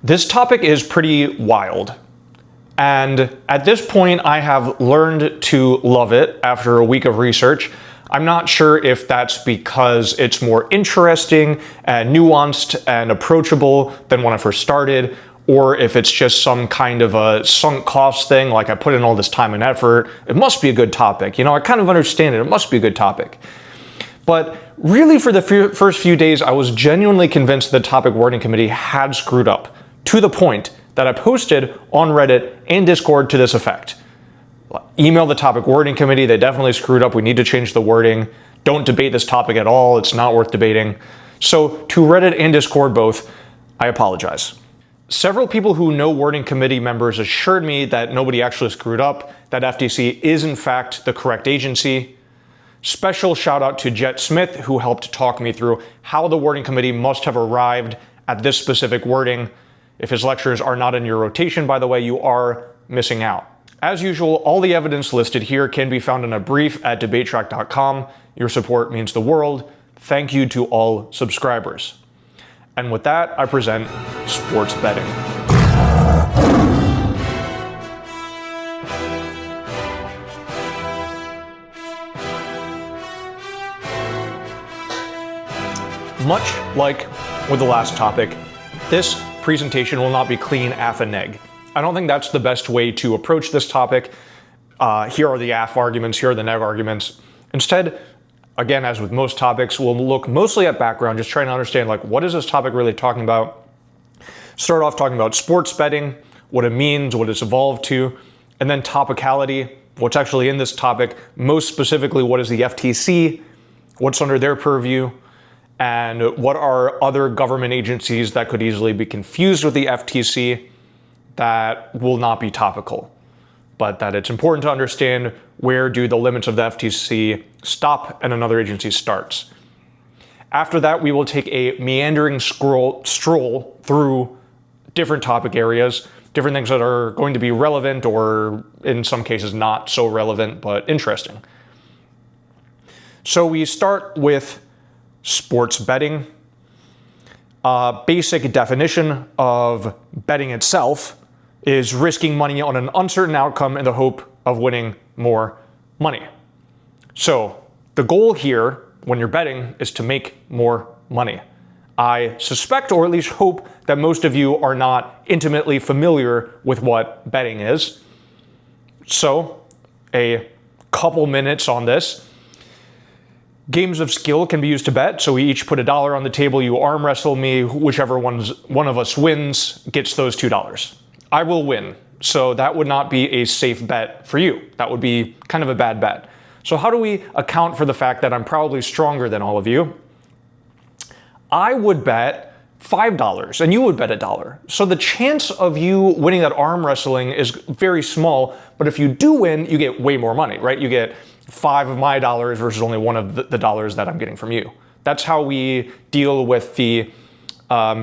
This topic is pretty wild. And at this point, I have learned to love it after a week of research. I'm not sure if that's because it's more interesting and nuanced and approachable than when I first started, or if it's just some kind of a sunk cost thing, like I put in all this time and effort, it must be a good topic. I kind of understand it must be a good topic. But really, for the first few days, I was genuinely convinced the topic wording committee had screwed up, to the point that I posted on Reddit and Discord to this effect. Email the topic wording committee, they definitely screwed up, we need to change the wording. Don't debate this topic at all, it's not worth debating. So to Reddit and Discord both, I apologize. Several people who know wording committee members assured me that nobody actually screwed up, that FTC is in fact the correct agency. Special shout out to Jet Smith, who helped talk me through how the wording committee must have arrived at this specific wording. If his lectures are not in your rotation, by the way, you are missing out. As usual, all the evidence listed here can be found in a brief at debatetrack.com. Your support means the world. Thank you to all subscribers. And with that, I present sports betting. Much like with the last topic, this presentation will not be clean AF and neg. I don't think that's the best way to approach this topic. Here are the AF arguments, here are the neg arguments. Instead, again, as with most topics, we'll look mostly at background, just trying to understand, what is this topic really talking about? Start off talking about sports betting, what it means, what it's evolved to, and then topicality, what's actually in this topic, most specifically, what is the FTC, what's under their purview, and what are other government agencies that could easily be confused with the FTC that will not be topical, but that it's important to understand where do the limits of the FTC stop and another agency starts. After that, we will take a meandering stroll through different topic areas, different things that are going to be relevant or in some cases not so relevant, but interesting. So we start with sports betting. Basic definition of betting itself is risking money on an uncertain outcome in the hope of winning more money. So the goal here when you're betting is to make more money. I suspect, or at least hope, that most of you are not intimately familiar with what betting is. So a couple minutes on this. Games of skill can be used to bet, so we each put $1 on the table, you arm wrestle me, whichever one of us wins gets those $2. I will win, so that would not be a safe bet for you. That would be kind of a bad bet. So how do we account for the fact that I'm probably stronger than all of you? I would bet $5 and you would bet $1. So the chance of you winning that arm wrestling is very small, but if you do win, you get way more money, right? You get 5 of my dollars versus only 1 of the dollars that I'm getting from you. That's how we deal with the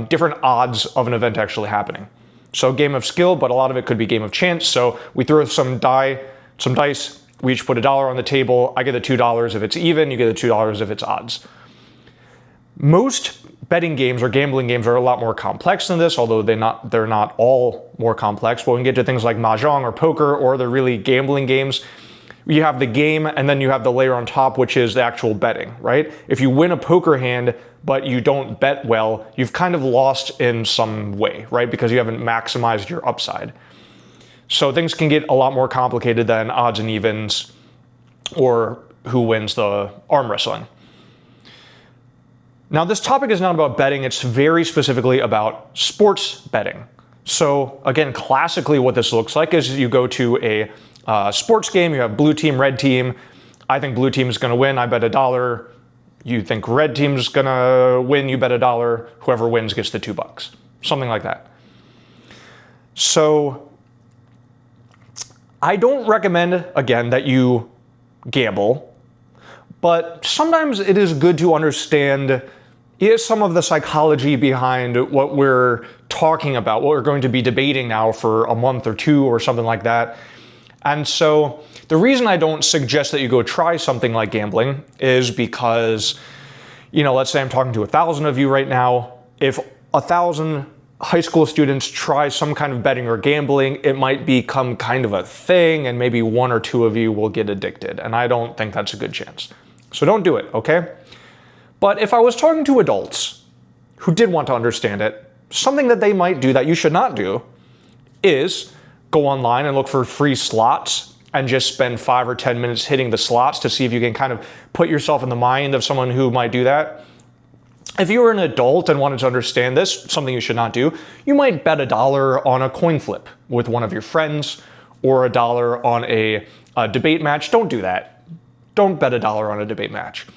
different odds of an event actually happening. So game of skill, but a lot of it could be game of chance. So we throw some dice, we each put $1 on the table. I get the $2 if it's even, you get the $2 if it's odds. Most betting games or gambling games are a lot more complex than this, although they're not all more complex. But when we get to things like mahjong or poker or the really gambling games, you have the game and then you have the layer on top, which is the actual betting, right? If you win a poker hand, but you don't bet well, you've kind of lost in some way, right? Because you haven't maximized your upside. So things can get a lot more complicated than odds and evens or who wins the arm wrestling. Now, this topic is not about betting, it's very specifically about sports betting. So again, classically what this looks like is you go to a sports game, you have blue team, red team. I think blue team is going to win, I bet $1. You think red team's going to win, you bet $1. Whoever wins gets the $2. Something like that. So I don't recommend, again, that you gamble, but sometimes it is good to understand some of the psychology behind what we're talking about, what we're going to be debating now for a month or two or something like that. And so the reason I don't suggest that you go try something like gambling is because, let's say I'm talking to 1,000 of you right now. If 1,000 high school students try some kind of betting or gambling, it might become kind of a thing, and maybe one or two of you will get addicted. And I don't think that's a good chance. So don't do it, okay? But if I was talking to adults who did want to understand it, something that they might do that you should not do is go online and look for free slots and just spend 5 or 10 minutes hitting the slots to see if you can kind of put yourself in the mind of someone who might do that. If you were an adult and wanted to understand this, something you should not do, you might bet $1 on a coin flip with one of your friends, or $1 on a debate match. Don't do that. Don't bet $1 on a debate match.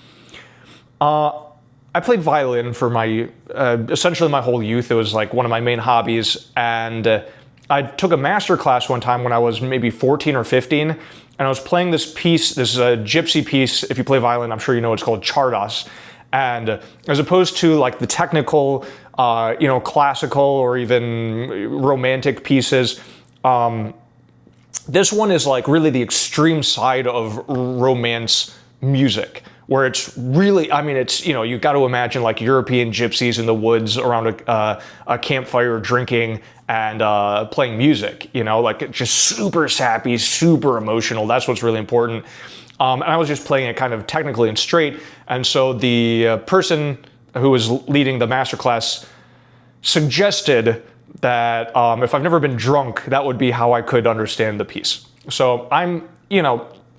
I played violin for my essentially my whole youth. It was like one of my main hobbies, and I took a master class one time when I was maybe 14 or 15, and I was playing this piece. This is a gypsy piece. If you play violin, I'm sure you know it's called Chardas. And as opposed to like the technical, classical or even romantic pieces, this one is like really the extreme side of romance music, where it's really, you got to imagine like European gypsies in the woods around a campfire drinking and playing music, like just super sappy, super emotional. That's what's really important. And I was just playing it kind of technically and straight. And so the person who was leading the masterclass suggested that if I've never been drunk, that would be how I could understand the piece. So I'm,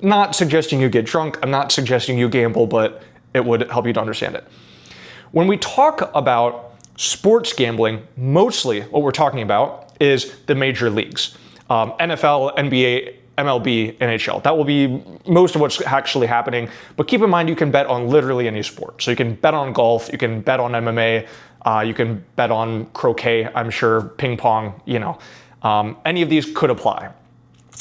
not suggesting you get drunk. I'm not suggesting you gamble, but it would help you to understand it. When we talk about sports gambling, mostly what we're talking about is the major leagues. NFL, NBA, MLB, NHL. That will be most of what's actually happening. But keep in mind, you can bet on literally any sport. So you can bet on golf, you can bet on MMA, you can bet on croquet, I'm sure, ping pong, any of these could apply.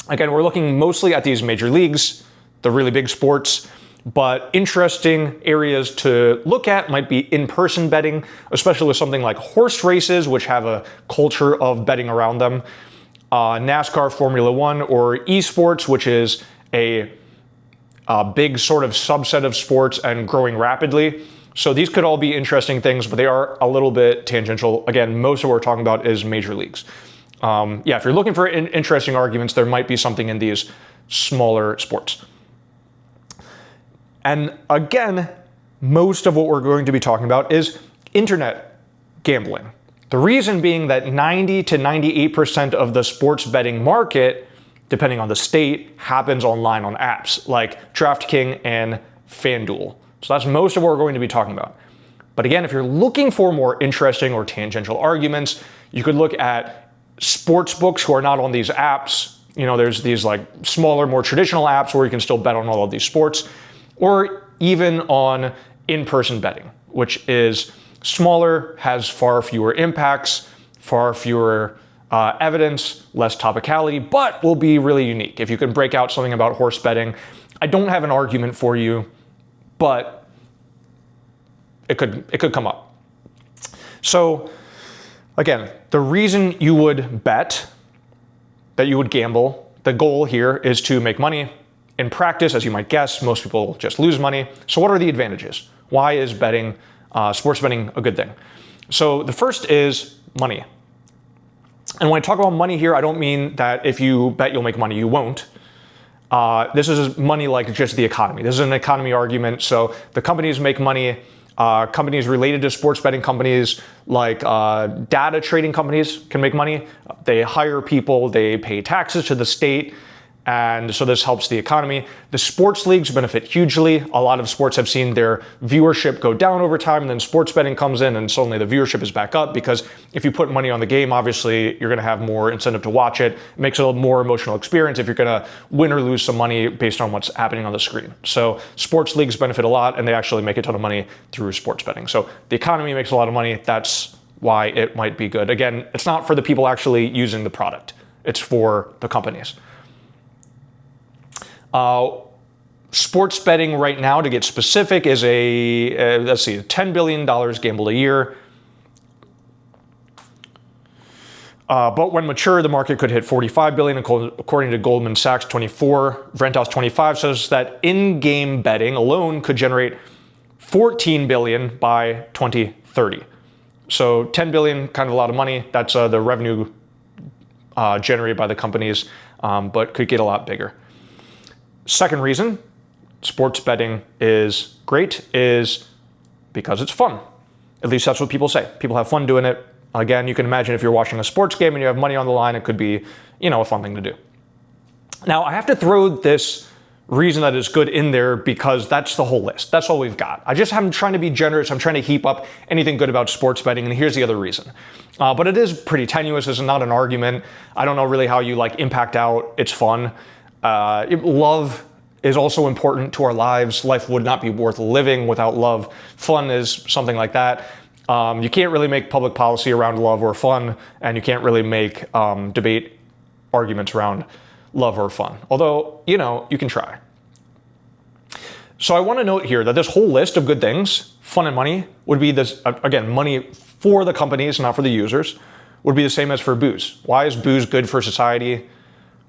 Again, we're looking mostly at these major leagues, the really big sports, but interesting areas to look at might be in-person betting, especially with something like horse races, which have a culture of betting around them. NASCAR, Formula One, or esports, which is a big sort of subset of sports and growing rapidly. So these could all be interesting things, but they are a little bit tangential. Again, most of what we're talking about is major leagues. If you're looking for interesting arguments, there might be something in these smaller sports. And again, most of what we're going to be talking about is internet gambling. The reason being that 90 to 98% of the sports betting market, depending on the state, happens online on apps like DraftKings and FanDuel. So that's most of what we're going to be talking about. But again, if you're looking for more interesting or tangential arguments, you could look at sports books who are not on these apps. There's these like smaller, more traditional apps where you can still bet on all of these sports, or even on in-person betting, which is smaller, has far fewer impacts, far fewer evidence, less topicality, but will be really unique. If you can break out something about horse betting, I don't have an argument for you, but it could come up. So again, the reason you would bet, that you would gamble, the goal here is to make money. In practice, as you might guess, most people just lose money. So what are the advantages? Why is betting, sports betting, a good thing? So the first is money. And when I talk about money here, I don't mean that if you bet you'll make money, you won't. This is money like just the economy. This is an economy argument. So the companies make money. Companies related to sports betting companies like data trading companies can make money. They hire people, they pay taxes to the state, and so this helps the economy. The sports leagues benefit hugely. A lot of sports have seen their viewership go down over time, and then sports betting comes in and suddenly the viewership is back up, because if you put money on the game, obviously you're gonna have more incentive to watch it. It makes it a more emotional experience if you're gonna win or lose some money based on what's happening on the screen. So sports leagues benefit a lot, and they actually make a ton of money through sports betting. So the economy makes a lot of money. That's why it might be good. Again, it's not for the people actually using the product. It's for the companies. Sports betting right now, to get specific, is $10 billion gambled a year. But when mature, the market could hit $45 billion, according to Goldman Sachs 24. Ventas 25 says that in-game betting alone could generate $14 billion by 2030. So 10 billion, kind of a lot of money. That's the revenue generated by the companies, but could get a lot bigger. Second reason sports betting is great is because it's fun. At least that's what people say. People have fun doing it. Again, you can imagine if you're watching a sports game and you have money on the line, it could be, a fun thing to do. Now, I have to throw this reason that is good in there because that's the whole list. That's all we've got. I'm trying to be generous. I'm trying to heap up anything good about sports betting, and here's the other reason. But it is pretty tenuous. It's not an argument. I don't know really how you impact out. It's fun. Love is also important to our lives. Life would not be worth living without love. Fun is something like that. You can't really make public policy around love or fun, and you can't really make debate arguments around love or fun. Although, you can try. So I want to note here that this whole list of good things, fun and money, would be this, again, money for the companies, not for the users, would be the same as for booze. Why is booze good for society?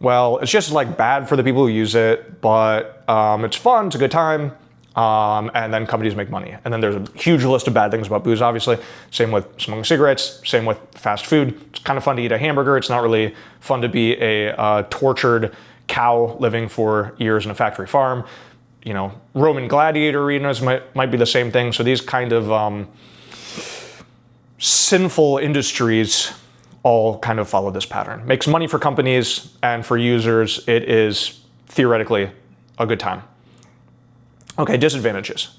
Well, it's just bad for the people who use it, but it's fun, it's a good time, and then companies make money. And then there's a huge list of bad things about booze, obviously. Same with smoking cigarettes, same with fast food. It's kind of fun to eat a hamburger. It's not really fun to be a tortured cow living for years in a factory farm. Roman gladiator arenas might be the same thing. So these kind of sinful industries all kind of follow this pattern. Makes money for companies, and for users, it is theoretically a good time. Okay, disadvantages.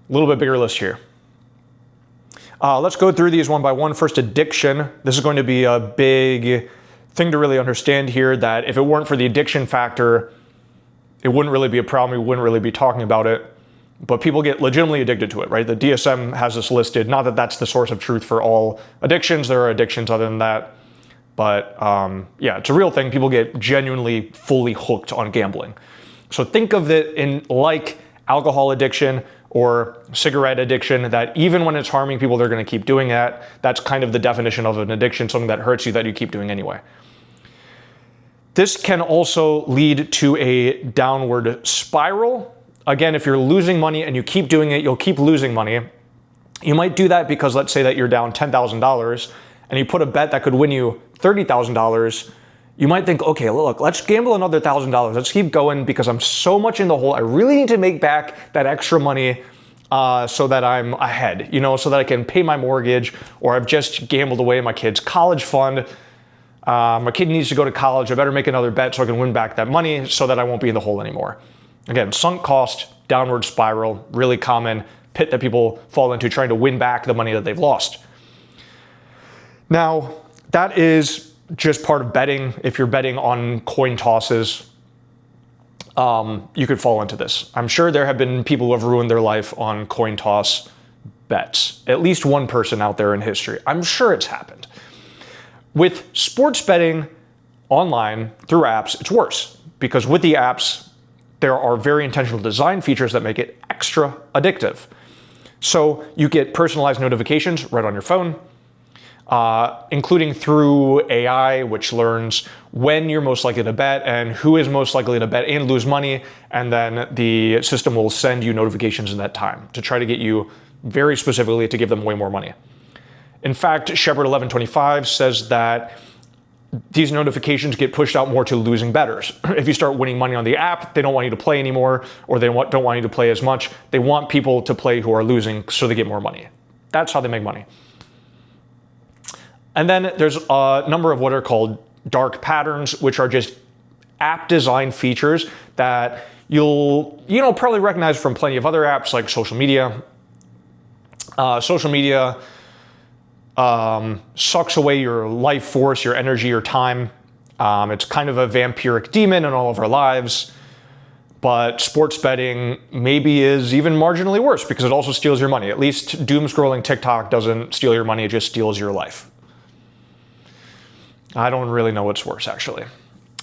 A little bit bigger list here. Let's go through these one by one. First, addiction. This is going to be a big thing to really understand here, that if it weren't for the addiction factor, it wouldn't really be a problem. We wouldn't really be talking about it. But people get legitimately addicted to it, right? The DSM has this listed. Not that that's the source of truth for all addictions. There are addictions other than that. But it's a real thing. People get genuinely fully hooked on gambling. So think of it in like alcohol addiction or cigarette addiction, that even when it's harming people, they're going to keep doing that. That's kind of the definition of an addiction, something that hurts you that you keep doing anyway. This can also lead to a downward spiral. Again, if you're losing money and you keep doing it, you'll keep losing money. You might do that because let's say that you're down $10,000 and you put a bet that could win you $30,000. You might think, okay, look, let's gamble another $1,000. Let's keep going because I'm so much in the hole. I really need to make back that extra money so that I'm ahead, so that I can pay my mortgage, or I've just gambled away my kid's college fund. My kid needs to go to college. I better make another bet so I can win back that money so that I won't be in the hole anymore. Again, sunk cost, downward spiral, really common pit that people fall into trying to win back the money that they've lost. Now, that is just part of betting. If you're betting on coin tosses, you could fall into this. I'm sure there have been people who have ruined their life on coin toss bets. At least one person out there in history. I'm sure it's happened. With sports betting online through apps, it's worse, because with the apps, there are very intentional design features that make it extra addictive. So you get personalized notifications right on your phone, including through AI, which learns when you're most likely to bet and who is most likely to bet and lose money. And then the system will send you notifications in that time to try to get you very specifically to give them way more money. In fact, Shepard 1125 says that these notifications get pushed out more to losing bettors. If you start winning money on the app, they don't want you to play anymore, or they don't want you to play as much. They want people to play who are losing so they get more money. That's how they make money. And then there's a number of what are called dark patterns, which are just app design features that you'll probably recognize from plenty of other apps like social media. Social media sucks away your life force, your energy, your time. It's kind of a vampiric demon in all of our lives. But sports betting maybe is even marginally worse because it also steals your money. At least doom scrolling TikTok doesn't steal your money, it just steals your life. I don't really know what's worse, actually.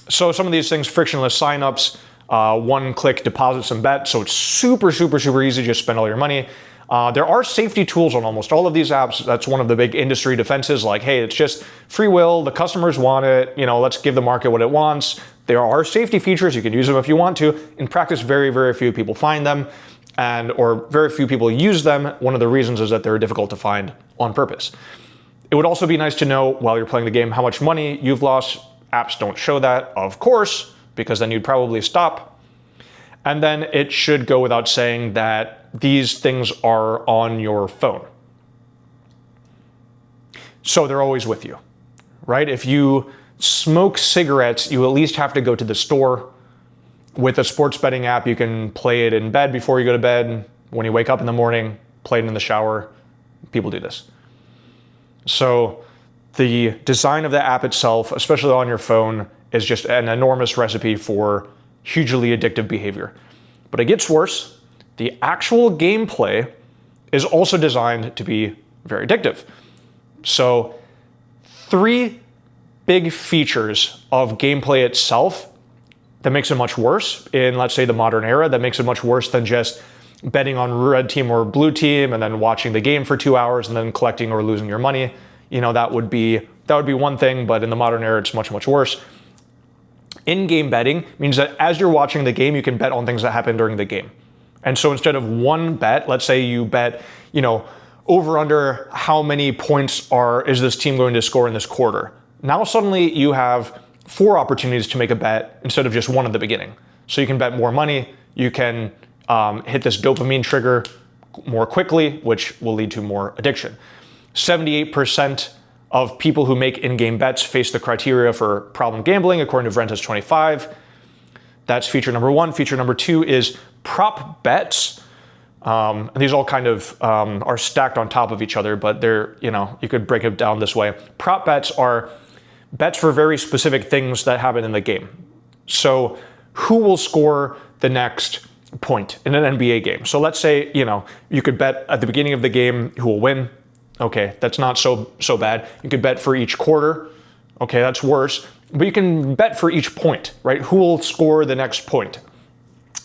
So some of these things, frictionless signups, one-click deposits and bet. So it's super, super, super easy to just spend all your money. There are safety tools on almost all of these apps. That's one of the big industry defenses, like, hey, it's just free will, the customers want it, let's give the market what it wants. There are safety features, you can use them if you want to. In practice, very, very few people find them. or very few people use them. One of the reasons is that they're difficult to find on purpose. It would also be nice to know while you're playing the game how much money you've lost. Apps don't show that, of course, because then you'd probably stop. And then it should go without saying that these things are on your phone. So they're always with you, right? If you smoke cigarettes, you at least have to go to the store. With a sports betting app, you can play it in bed before you go to bed. When you wake up in the morning, play it in the shower. People do this. So the design of the app itself, especially on your phone, is just an enormous recipe for hugely addictive behavior. But it gets worse. The actual gameplay is also designed to be very addictive. So 3 big features of gameplay itself that makes it much worse in, let's say, the modern era, that makes it much worse than just betting on red team or blue team and then watching the game for 2 hours and then collecting or losing your money. That would be one thing, but in the modern era, it's much, much worse. In-game betting means that as you're watching the game, you can bet on things that happen during the game. And so instead of one bet, let's say you bet, over under how many points is this team going to score in this quarter. Now suddenly you have 4 opportunities to make a bet instead of just one at the beginning. So you can bet more money, you can hit this dopamine trigger more quickly, which will lead to more addiction. 78% of people who make in-game bets face the criteria for problem gambling, according to Ventus 25. That's feature number 1. Feature number 2 is prop bets. And these all kind of are stacked on top of each other, but they're, you could break it down this way. Prop bets are bets for very specific things that happen in the game. So who will score the next point in an NBA game? So let's say, you could bet at the beginning of the game who will win. Okay, that's not so bad. You could bet for each quarter. Okay, that's worse. But you can bet for each point, right? Who will score the next point?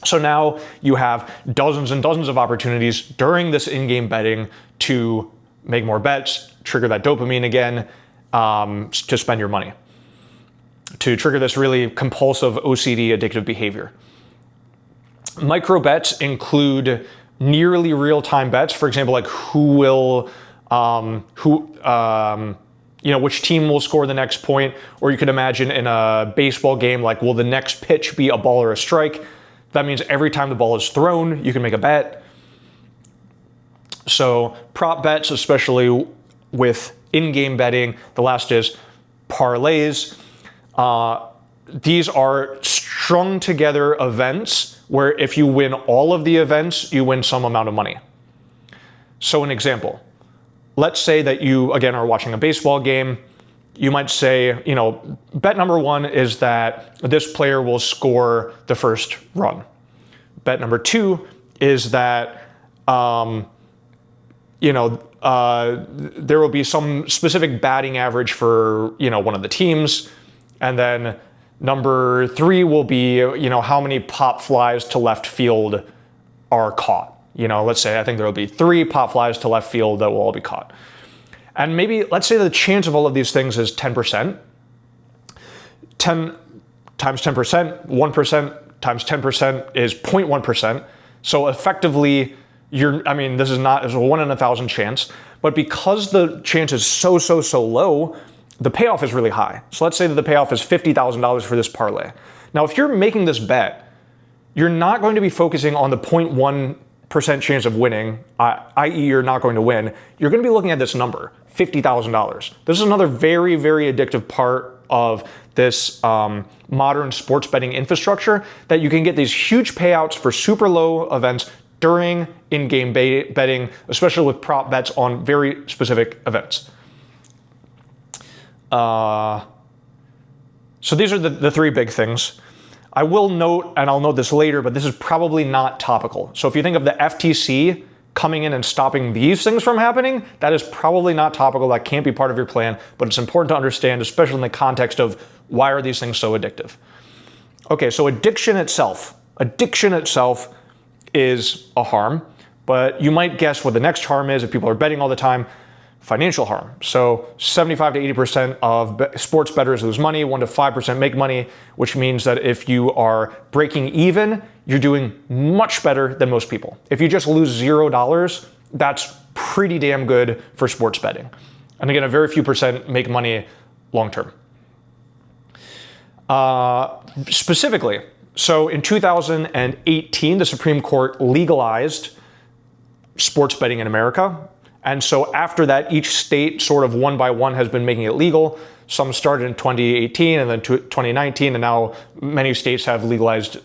So now you have dozens and dozens of opportunities during this in-game betting to make more bets, trigger that dopamine again, to spend your money, to trigger this really compulsive OCD addictive behavior. Micro bets include nearly real-time bets. For example, like which team will score the next point, or you could imagine in a baseball game, like, will the next pitch be a ball or a strike? That means every time the ball is thrown, you can make a bet. So prop bets, especially with in-game betting. The last is parlays. These are strung together events where if you win all of the events, you win some amount of money. So an example, let's say that you, again, are watching a baseball game. You might say, bet number 1 is that this player will score the first run. Bet number 2 is that, there will be some specific batting average for, one of the teams. And then number 3 will be, how many pop flies to left field are caught. Let's say I think there will be 3 pop flies to left field that will all be caught. And maybe, let's say the chance of all of these things is 10%. 10 times 10%, 1% times 10% is 0.1%. So effectively, this is a 1 in 1,000 chance. But because the chance is so low, the payoff is really high. So let's say that the payoff is $50,000 for this parlay. Now, if you're making this bet, you're not going to be focusing on the 0.1% chance of winning, i.e. you're not going to win. You're going to be looking at this number, $50,000. This is another very, very addictive part of this modern sports betting infrastructure, that you can get these huge payouts for super low events during in-game betting, especially with prop bets on very specific events. So these are the 3 big things. I will note, and I'll note this later, but this is probably not topical. So if you think of the FTC coming in and stopping these things from happening, that is probably not topical. That can't be part of your plan, but it's important to understand, especially in the context of why are these things so addictive. Okay, so addiction itself is a harm, but you might guess what the next harm is if people are betting all the time. financial harm. So 75 to 80% of sports bettors lose money, 1 to 5% make money, which means that if you are breaking even, you're doing much better than most people. If you just lose $0, that's pretty damn good for sports betting. And again, a very few percent make money long term. Specifically, so in 2018, the Supreme Court legalized sports betting in America. And so after that, each state sort of one by one has been making it legal. Some started in 2018 and then 2019, and now many states have legalized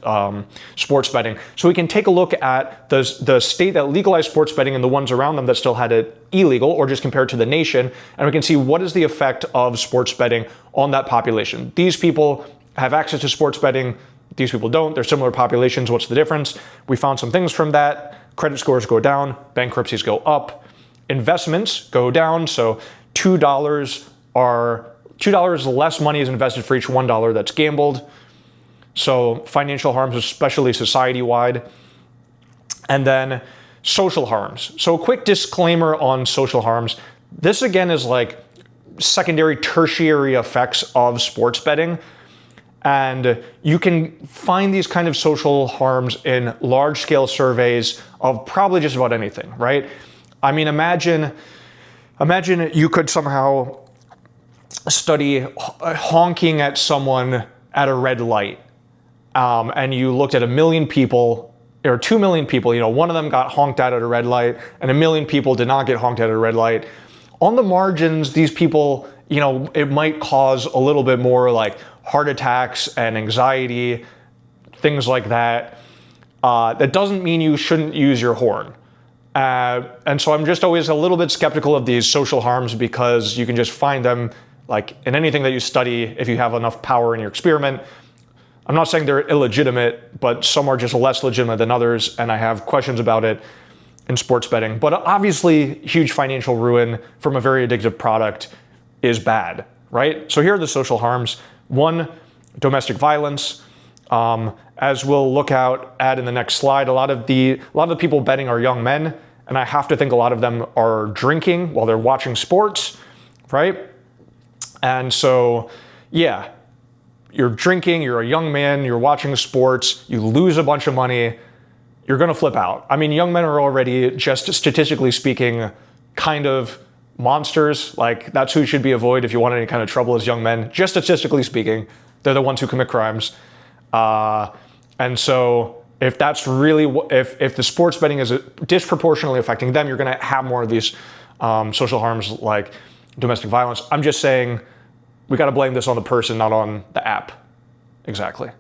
sports betting. So we can take a look at the state that legalized sports betting and the ones around them that still had it illegal, or just compared to the nation, and we can see what is the effect of sports betting on that population. These people have access to sports betting. These people don't. They're similar populations. What's the difference? We found some things from that. Credit scores go down. Bankruptcies go up. Investments go down. So $2 less money is invested for each $1 that's gambled. So financial harms, especially society-wide. And then social harms. So a quick disclaimer on social harms. This again is like secondary, tertiary effects of sports betting. And you can find these kind of social harms in large-scale surveys of probably just about anything, right? I mean, imagine you could somehow study honking at someone at a red light, and you looked at 1 million people, or 2 million people, one of them got honked at a red light, and 1 million people did not get honked at a red light. On the margins, these people, it might cause a little bit more like heart attacks and anxiety, things like that. That doesn't mean you shouldn't use your horn. And so I'm just always a little bit skeptical of these social harms, because you can just find them like in anything that you study if you have enough power in your experiment. I'm not saying they're illegitimate, but some are just less legitimate than others, and I have questions about it in sports betting. But obviously, huge financial ruin from a very addictive product is bad, right? So here are the social harms. 1, domestic violence. As we'll look at in the next slide, a lot of the people betting are young men, and I have to think a lot of them are drinking while they're watching sports, right? And so, yeah, you're drinking, you're a young man, you're watching sports, you lose a bunch of money, you're gonna flip out. I mean, young men are already, just statistically speaking, kind of monsters. Like, that's who should be avoided if you want any kind of trouble as young men. Just statistically speaking, they're the ones who commit crimes. And so if that's really, if the sports betting is disproportionately affecting them, you're going to have more of these social harms like domestic violence. I'm just saying we got to blame this on the person, not on the app. Exactly.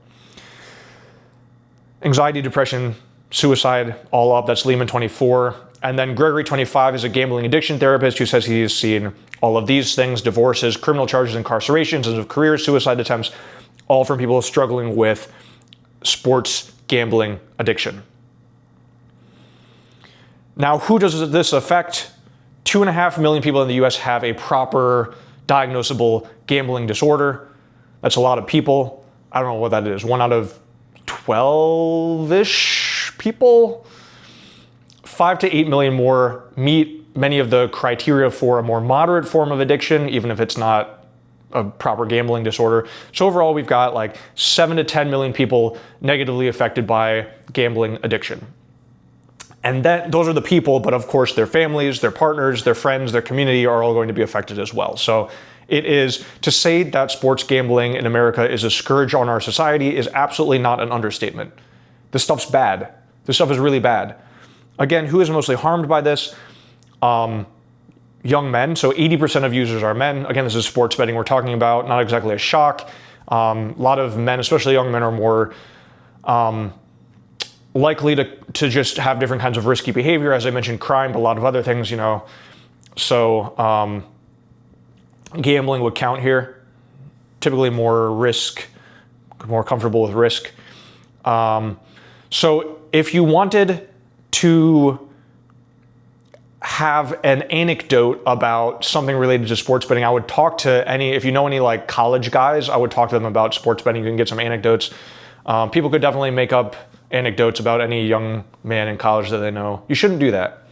Anxiety, depression, suicide, all up. That's Lehman 24. And then Gregory 25 is a gambling addiction therapist who says he's seen all of these things: divorces, criminal charges, incarcerations, end of careers, suicide attempts, all from people struggling with sports gambling addiction. Now, who does this affect? 2.5 million people in the US have a proper diagnosable gambling disorder. That's a lot of people. I don't know what that is. 1 out of 12-ish people. 5 to 8 million more meet many of the criteria for a more moderate form of addiction, even if it's not a proper gambling disorder. So overall, we've got like 7 to 10 million people negatively affected by gambling addiction. And those are the people, but of course their families, their partners, their friends, their community are all going to be affected as well. So it is, to say that sports gambling in America is a scourge on our society is absolutely not an understatement. This stuff's bad. This stuff is really bad. Again, who is mostly harmed by this? Young men. So 80% of users are men. Again, this is sports betting we're talking about, not exactly a shock. A lot of men, especially young men, are more likely to just have different kinds of risky behavior. As I mentioned, crime, but a lot of other things, So gambling would count here. Typically more risk, more comfortable with risk. So if you wanted to have an anecdote about something related to sports betting, I would talk to if you know any like college guys, I would talk to them about sports betting. You can get some anecdotes. People could definitely make up anecdotes about any young man in college that they know. You shouldn't do that.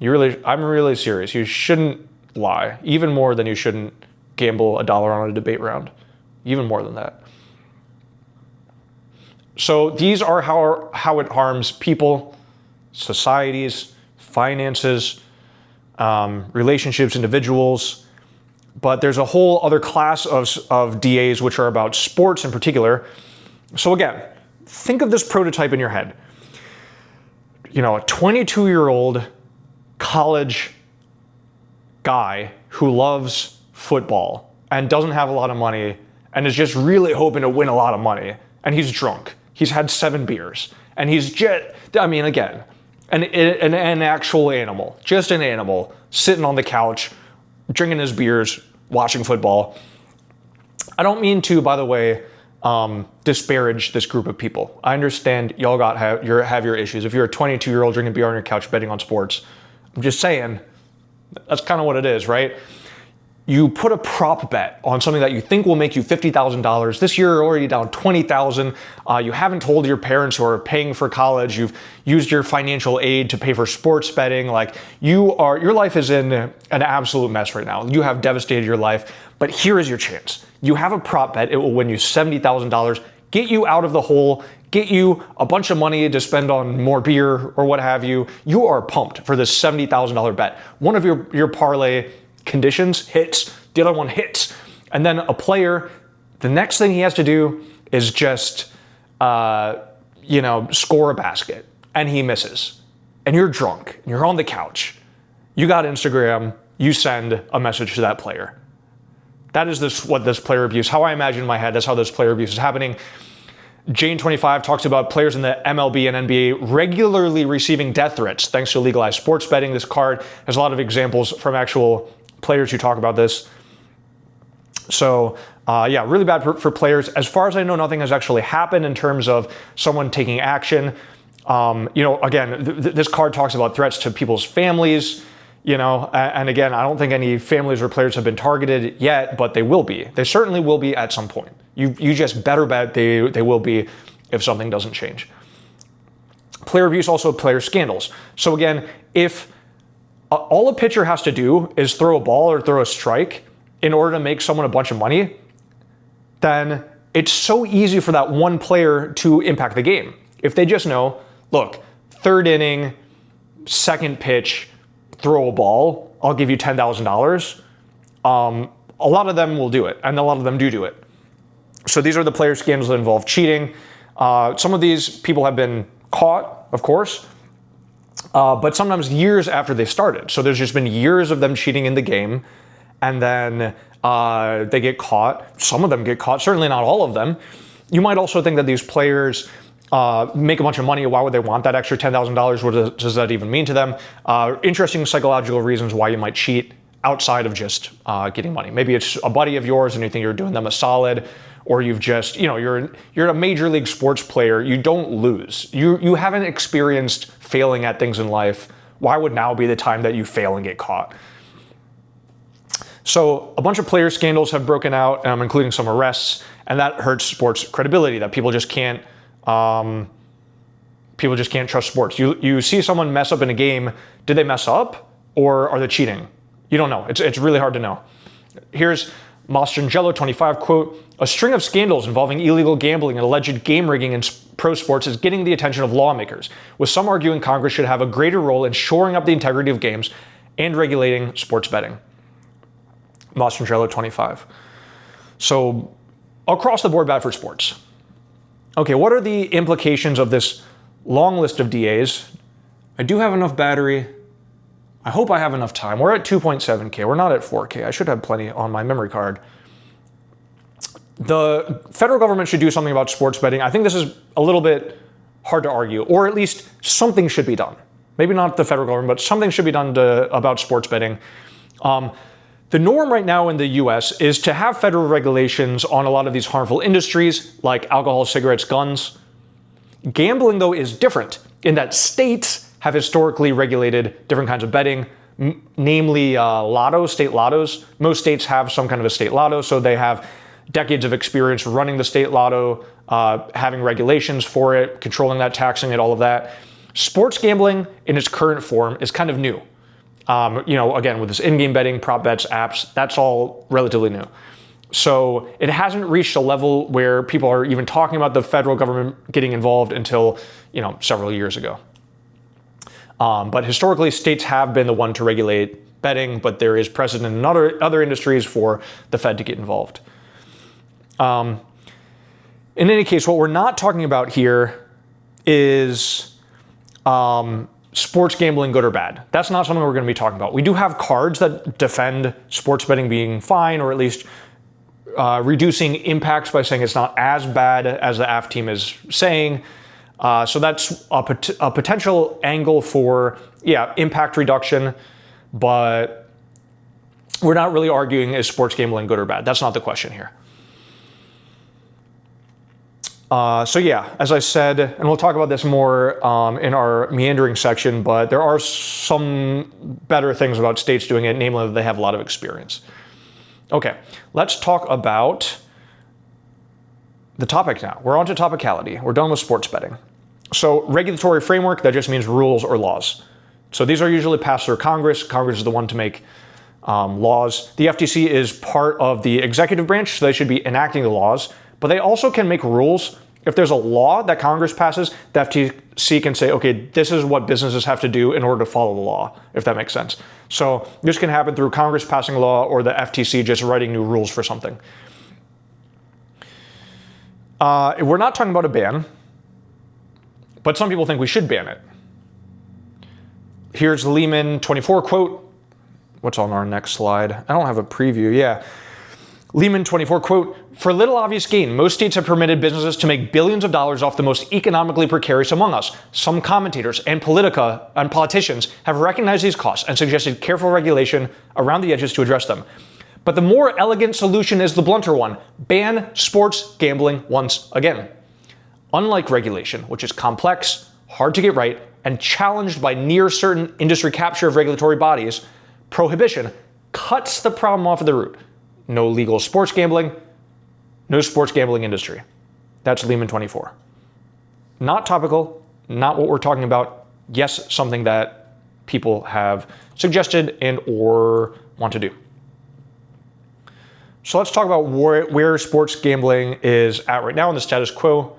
I'm really serious. You shouldn't lie, even more than you shouldn't gamble $1 on a debate round, even more than that. So these are how it harms people, societies, finances, relationships, individuals. But there's a whole other class of DAs which are about sports in particular. So again, think of this prototype in your head. You know, a 22-year-old college guy who loves football and doesn't have a lot of money and is just really hoping to win a lot of money. And he's drunk. He's had 7 beers. And he's just, I mean, again, an actual animal, just an animal, sitting on the couch, drinking his beers, watching football. I don't mean to, by the way, disparage this group of people. I understand y'all have your issues. If you're a 22-year-old drinking beer on your couch betting on sports, I'm just saying, that's kind of what it is, right? You put a prop bet on something that you think will make you $50,000. This year you're already down $20,000. You haven't told your parents who are paying for college. You've used your financial aid to pay for sports betting. Like your life is in an absolute mess right now. You have devastated your life, but here is your chance. You have a prop bet. It will win you $70,000, get you out of the hole, get you a bunch of money to spend on more beer or what have you. You are pumped for this $70,000 bet. One of your parlay conditions hits, the other one hits. And then a player, the next thing he has to do is just, score a basket, and he misses. And you're drunk, you're on the couch, you got Instagram, you send a message to that player. That is what this player abuse, how I imagine in my head, that's how this player abuse is happening. Jane25 talks about players in the MLB and NBA regularly receiving death threats thanks to legalized sports betting. This card has a lot of examples from actual players who talk about this. So really bad for players. As far as I know, nothing has actually happened in terms of someone taking action. Again, this card talks about threats to people's families, and again, I don't think any families or players have been targeted yet, but they will be. They certainly will be at some point. You just better bet they will be if something doesn't change. Player abuse, also player scandals. So again, if all a pitcher has to do is throw a ball or throw a strike in order to make someone a bunch of money, then it's so easy for that one player to impact the game. If they just know, look, 3rd inning, 2nd pitch, throw a ball, I'll give you $10,000. A lot of them will do it, and a lot of them do it. So these are the player scandals that involve cheating. Some of these people have been caught, of course, but sometimes years after they started. So there's just been years of them cheating in the game, and then they get caught. Some of them get caught, certainly not all of them. You might also think that these players make a bunch of money. Why would they want that extra $10,000? What does that even mean to them? Interesting psychological reasons why you might cheat outside of just getting money. Maybe it's a buddy of yours and you think you're doing them a solid, or you've just, you're a major league sports player. You don't lose. You haven't experienced failing at things in life. Why would now be the time that you fail and get caught? So a bunch of player scandals have broken out, including some arrests, and that hurts sports credibility, that people just can't trust sports. You see someone mess up in a game, did they mess up or are they cheating? You don't know. It's really hard to know. Here's Mastrangelo25, quote, "A string of scandals involving illegal gambling and alleged game rigging in pro sports is getting the attention of lawmakers, with some arguing Congress should have a greater role in shoring up the integrity of games and regulating sports betting." Mastrangelo25. So across the board, bad for sports. Okay, what are the implications of this long list of DAs? I do have enough battery. I hope I have enough time. We're at 2.7K. We're not at 4K. I should have plenty on my memory card. The federal government should do something about sports betting. I think this is a little bit hard to argue, or at least something should be done. Maybe not the federal government, but something should be done about sports betting. The norm right now in the US is to have federal regulations on a lot of these harmful industries like alcohol, cigarettes, guns. Gambling, though, is different in that states have historically regulated different kinds of betting, namely lottos, state lottos. Most states have some kind of a state lotto, so they have decades of experience running the state lotto, having regulations for it, controlling that, taxing it, all of that. Sports gambling in its current form is kind of new. Again, with this in-game betting, prop bets, apps, that's all relatively new. So it hasn't reached a level where people are even talking about the federal government getting involved until, several years ago. But historically, states have been the one to regulate betting, but there is precedent in other industries for the Fed to get involved. In any case, what we're not talking about here is sports gambling, good or bad. That's not something we're going to be talking about. We do have cards that defend sports betting being fine, or at least reducing impacts by saying it's not as bad as the AF team is saying. So that's a potential angle for, impact reduction, but we're not really arguing is sports gambling good or bad. That's not the question here. As I said, and we'll talk about this more in our meandering section, but there are some better things about states doing it, namely that they have a lot of experience. Okay, let's talk about the topic now. We're on to topicality. We're done with sports betting. So regulatory framework, that just means rules or laws. So these are usually passed through Congress. Congress is the one to make laws. The FTC is part of the executive branch, so they should be enacting the laws, but they also can make rules. If there's a law that Congress passes, the FTC can say, okay, this is what businesses have to do in order to follow the law, if that makes sense. So this can happen through Congress passing a law or the FTC just writing new rules for something. We're not talking about a ban, but some people think we should ban it. Here's the Lehman 24 quote. What's on our next slide? I don't have a preview. Yeah. Lehman 24 quote, "For little obvious gain, most states have permitted businesses to make billions of dollars off the most economically precarious among us. Some commentators and politicians have recognized these costs and suggested careful regulation around the edges to address them. But the more elegant solution is the blunter one: ban sports gambling once again. Unlike regulation, which is complex, hard to get right, and challenged by near certain industry capture of regulatory bodies, prohibition cuts the problem off at the root. No legal sports gambling, no sports gambling industry." That's Lehman 24. Not topical, not what we're talking about. Yes, something that people have suggested and or want to do. So let's talk about where sports gambling is at right now in the status quo.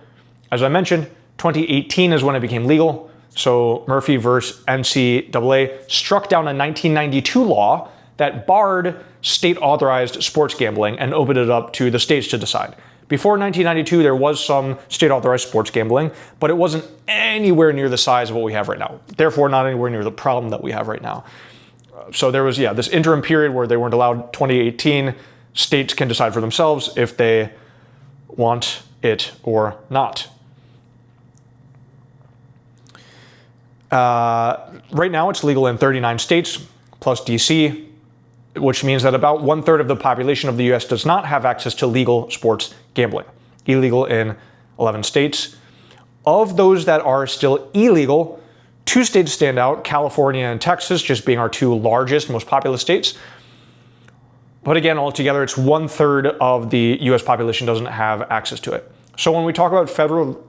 As I mentioned, 2018 is when it became legal. So Murphy versus NCAA struck down a 1992 law that barred state-authorized sports gambling and opened it up to the states to decide. Before 1992, there was some state-authorized sports gambling, but it wasn't anywhere near the size of what we have right now. Therefore, not anywhere near the problem that we have right now. So there was, this interim period where they weren't allowed. 2018, states can decide for themselves if they want it or not. Right now, it's legal in 39 states, plus DC, which means that about 1/3 of the population of the US does not have access to legal sports gambling. Illegal in 11 states. Of those that are still illegal, 2 states stand out, California and Texas, just being our 2 largest, most populous states. But again, altogether, it's 1/3 of the US population doesn't have access to it. So when we talk about federal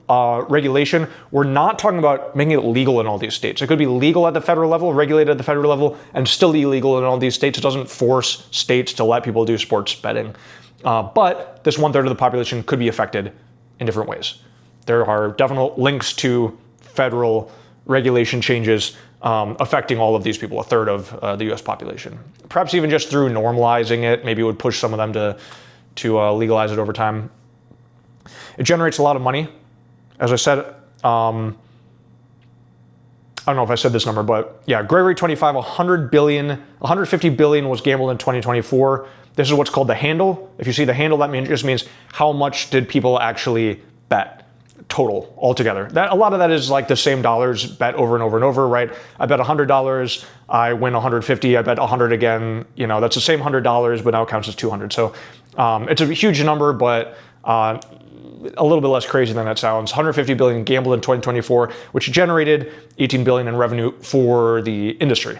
regulation, we're not talking about making it legal in all these states. It could be legal at the federal level, regulated at the federal level, and still illegal in all these states. It doesn't force states to let people do sports betting. But this 1/3 of the population could be affected in different ways. There are definite links to federal regulation changes affecting all of these people, 1/3 of the US population. Perhaps even just through normalizing it, maybe it would push some of them to legalize it over time. It generates a lot of money. As I said, I don't know if I said this number, but Gregory 25, 150 billion was gambled in 2024. This is what's called the handle. If you see the handle, that just means how much did people actually bet total altogether. A lot of that is like the same dollars bet over and over and over, right? I bet $100, I win 150, I bet 100 again. That's the same $100, but now it counts as 200. So it's a huge number, but a little bit less crazy than that sounds. 150 billion gambled in 2024, which generated 18 billion in revenue for the industry.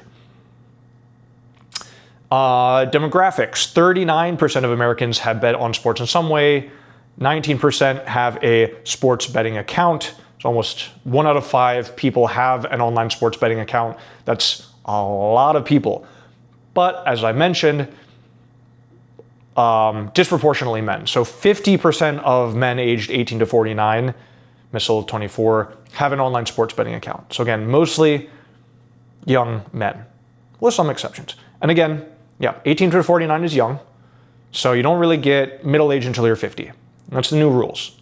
Demographics, 39% of Americans have bet on sports in some way. 19% have a sports betting account. So almost 1 out of 5 people have an online sports betting account. That's a lot of people. But as I mentioned, disproportionately men. So 50% of men aged 18 to 49, missile 24, have an online sports betting account. So again, mostly young men, with some exceptions. And again, yeah, 18 to 49 is young. So you don't really get middle age until you're 50. That's the new rules.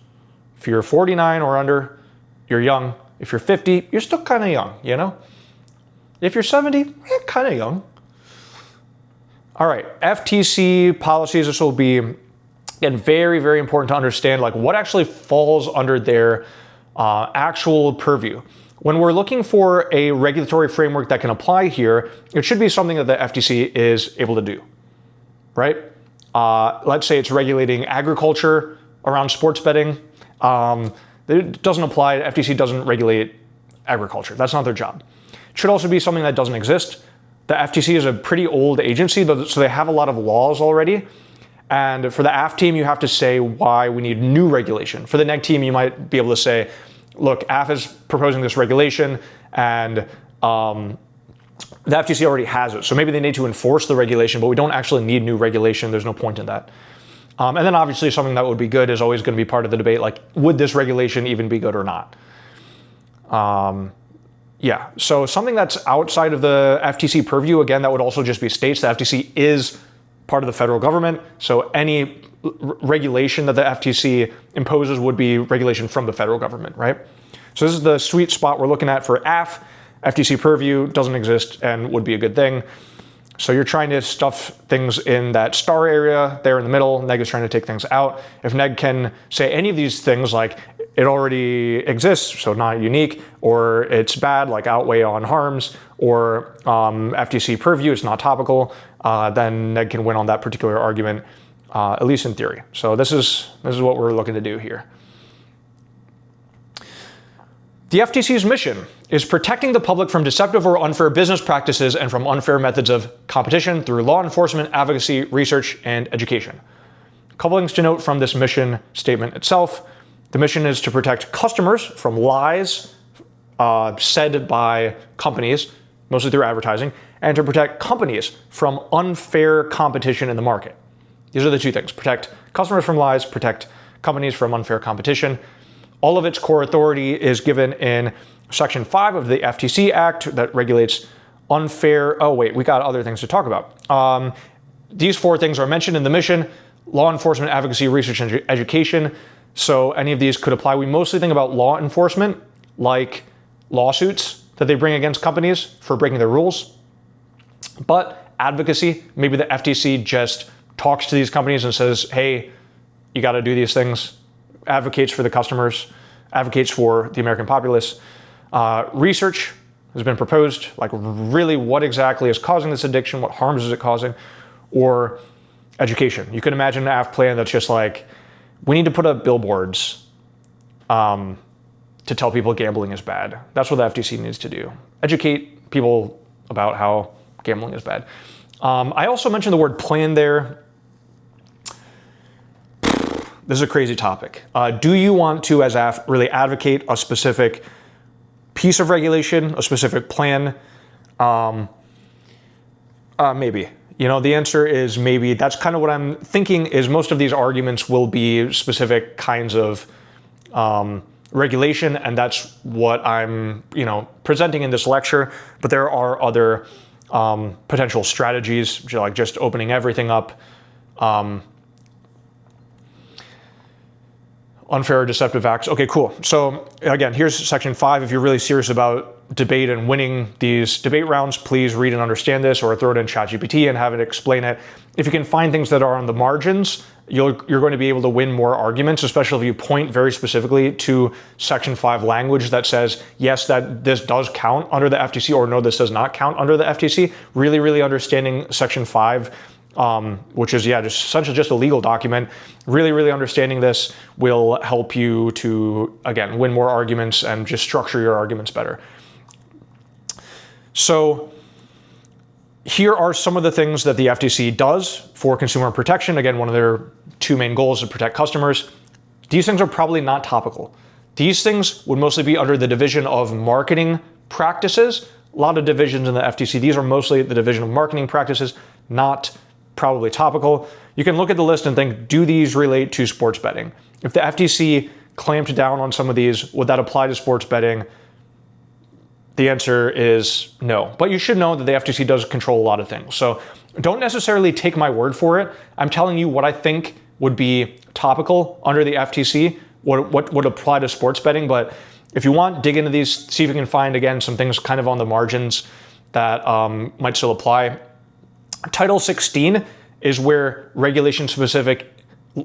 If you're 49 or under, you're young. If you're 50, you're still kind of young, you know? If you're 70, kind of young. All right, FTC policies. This will be, again, very, very important to understand, like what actually falls under their actual purview. When we're looking for a regulatory framework that can apply here, it should be something that the FTC is able to do, right? Let's say it's regulating agriculture around sports betting. It doesn't apply. The FTC doesn't regulate agriculture. That's not their job. It should also be something that doesn't exist. The FTC is a pretty old agency, so they have a lot of laws already. And for the AF team, you have to say why we need new regulation. For the NEG team, you might be able to say, look, AF is proposing this regulation, and the FTC already has it. So maybe they need to enforce the regulation, but we don't actually need new regulation. There's no point in that. And then obviously something that would be good is always going to be part of the debate, like, would this regulation even be good or not? Yeah, so something that's outside of the FTC purview, again, that would also just be states. The FTC is part of the federal government, so any regulation that the FTC imposes would be regulation from the federal government, right? So this is the sweet spot we're looking at for AF. FTC purview doesn't exist and would be a good thing. So you're trying to stuff things in that star area there in the middle. NEG is trying to take things out. If NEG can say any of these things, like it already exists, so not unique, or it's bad, like outweigh on harms, or FTC purview, it's not topical, then NEG can win on that particular argument, at least in theory. So this is what we're looking to do here. The FTC's mission is protecting the public from deceptive or unfair business practices and from unfair methods of competition through law enforcement, advocacy, research, and education. A couple things to note from this mission statement itself. The mission is to protect customers from lies said by companies, mostly through advertising, and to protect companies from unfair competition in the market. These are the two things: protect customers from lies, protect companies from unfair competition. All of its core authority is given in Section 5 of the FTC Act that regulates unfair. Oh, wait, we got other things to talk about. These four things are mentioned in the mission: law enforcement, advocacy, research, and education. So any of these could apply. We mostly think about law enforcement, like lawsuits that they bring against companies for breaking their rules. But advocacy, maybe the FTC just talks to these companies and says, hey, you got to do these things. Advocates for the customers, advocates for the American populace. Research has been proposed, like really what exactly is causing this addiction, what harms is it causing, or education. You can imagine an AF plan that's just like, we need to put up billboards to tell people gambling is bad. That's what the FTC needs to do. Educate people about how gambling is bad. I also mentioned the word plan there. This is a crazy topic. Do you want to, as AF, really advocate a specific piece of regulation, a specific plan? Maybe. You know, the answer is maybe. That's kind of what I'm thinking, is most of these arguments will be specific kinds of regulation, and that's what I'm, presenting in this lecture. But there are other potential strategies, like just opening everything up. Unfair or deceptive acts. Okay, cool. So again, here's Section 5. If you're really serious about debate and winning these debate rounds, please read and understand this, or throw it in ChatGPT and have it explain it. If you can find things that are on the margins, you're going to be able to win more arguments, especially if you point very specifically to Section 5 language that says, yes, that this does count under the FTC, or no, this does not count under the FTC. Really, really understanding Section 5, which is, just essentially just a legal document. Really, really understanding this will help you to, again, win more arguments and just structure your arguments better. So here are some of the things that the FTC does for consumer protection. Again, one of their two main goals is to protect customers. These things are probably not topical. These things would mostly be under the division of marketing practices, a lot of divisions in the FTC. These are mostly the Division of Marketing Practices, not probably topical. You can look at the list and think, do these relate to sports betting? If the FTC clamped down on some of these, would that apply to sports betting? The answer is no. But you should know that the FTC does control a lot of things. So don't necessarily take my word for it. I'm telling you what I think would be topical under the FTC, what would apply to sports betting. But if you want, dig into these, see if you can find, again, some things kind of on the margins that might still apply. Title 16 is where regulation-specific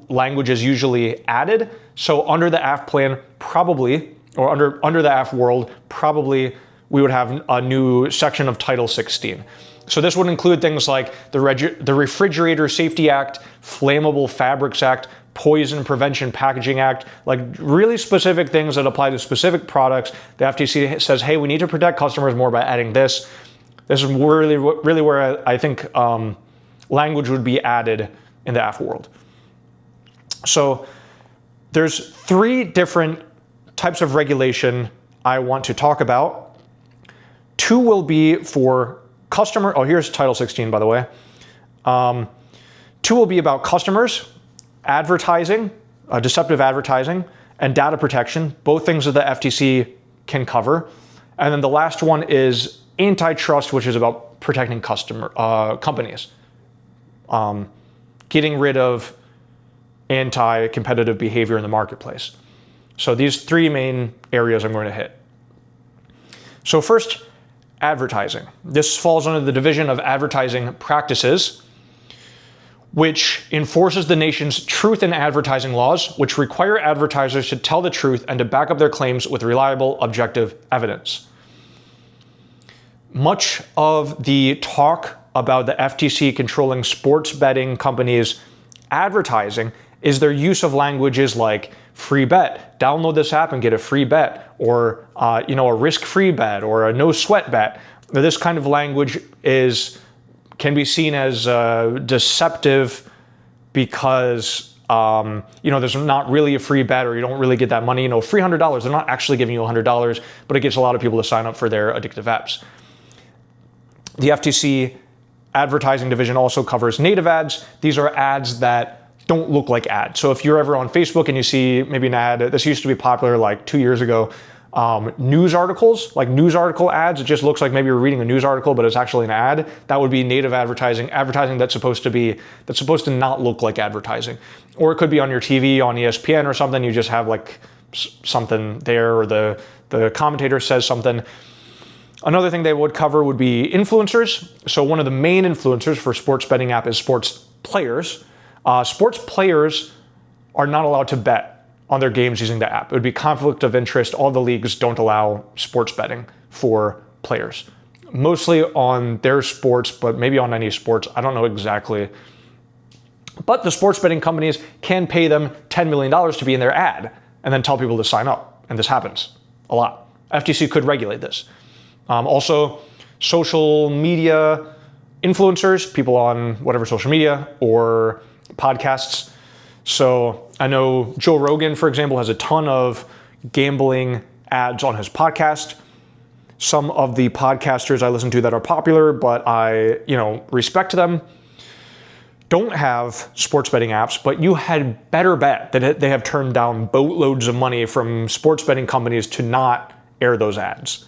language is usually added. So under the AF plan, probably, or under the AF world, probably we would have a new section of Title 16. So this would include things like the Refrigerator Safety Act, Flammable Fabrics Act, Poison Prevention Packaging Act, like really specific things that apply to specific products. The FTC says, hey, we need to protect customers more by adding this. This is really where I think language would be added in the AF world. So there's 3 different types of regulation I want to talk about. 2 will be for customer. Oh, here's Title 16, by the way. 2 will be about customers, advertising, deceptive advertising, and data protection, both things that the FTC can cover. And then the last one is antitrust, which is about protecting companies, getting rid of anti-competitive behavior in the marketplace. So these 3 main areas I'm going to hit. So first, advertising. This falls under the Division of Advertising Practices, which enforces the nation's truth in advertising laws, which require advertisers to tell the truth and to back up their claims with reliable, objective evidence. Much of the talk about the FTC controlling sports betting companies' advertising is their use of languages like free bet, download this app and get a free bet, or a risk-free bet, or a no-sweat bet. This kind of language can be seen as deceptive because there's not really a free bet, or you don't really get that money. Free $100, they're not actually giving you $100, but it gets a lot of people to sign up for their addictive apps. The FTC advertising division also covers native ads. These are ads that don't look like ads. So if you're ever on Facebook and you see maybe an ad, this used to be popular like 2 years ago, news articles, like news article ads, it just looks like maybe you're reading a news article, but it's actually an ad. That would be native advertising that's supposed to not look like advertising. Or it could be on your TV, on ESPN or something, you just have like something there, or the commentator says something. Another thing they would cover would be influencers. So one of the main influencers for sports betting app is sports players. Sports players are not allowed to bet on their games using the app. It would be conflict of interest. All the leagues don't allow sports betting for players. Mostly on their sports, but maybe on any sports. I don't know exactly. But the sports betting companies can pay them $10 million to be in their ad and then tell people to sign up. And this happens a lot. FTC could regulate this. Also, social media influencers, people on whatever social media or podcasts. So I know Joe Rogan, for example, has a ton of gambling ads on his podcast. Some of the podcasters I listen to that are popular, but I, respect them, don't have sports betting apps, but you had better bet that they have turned down boatloads of money from sports betting companies to not air those ads.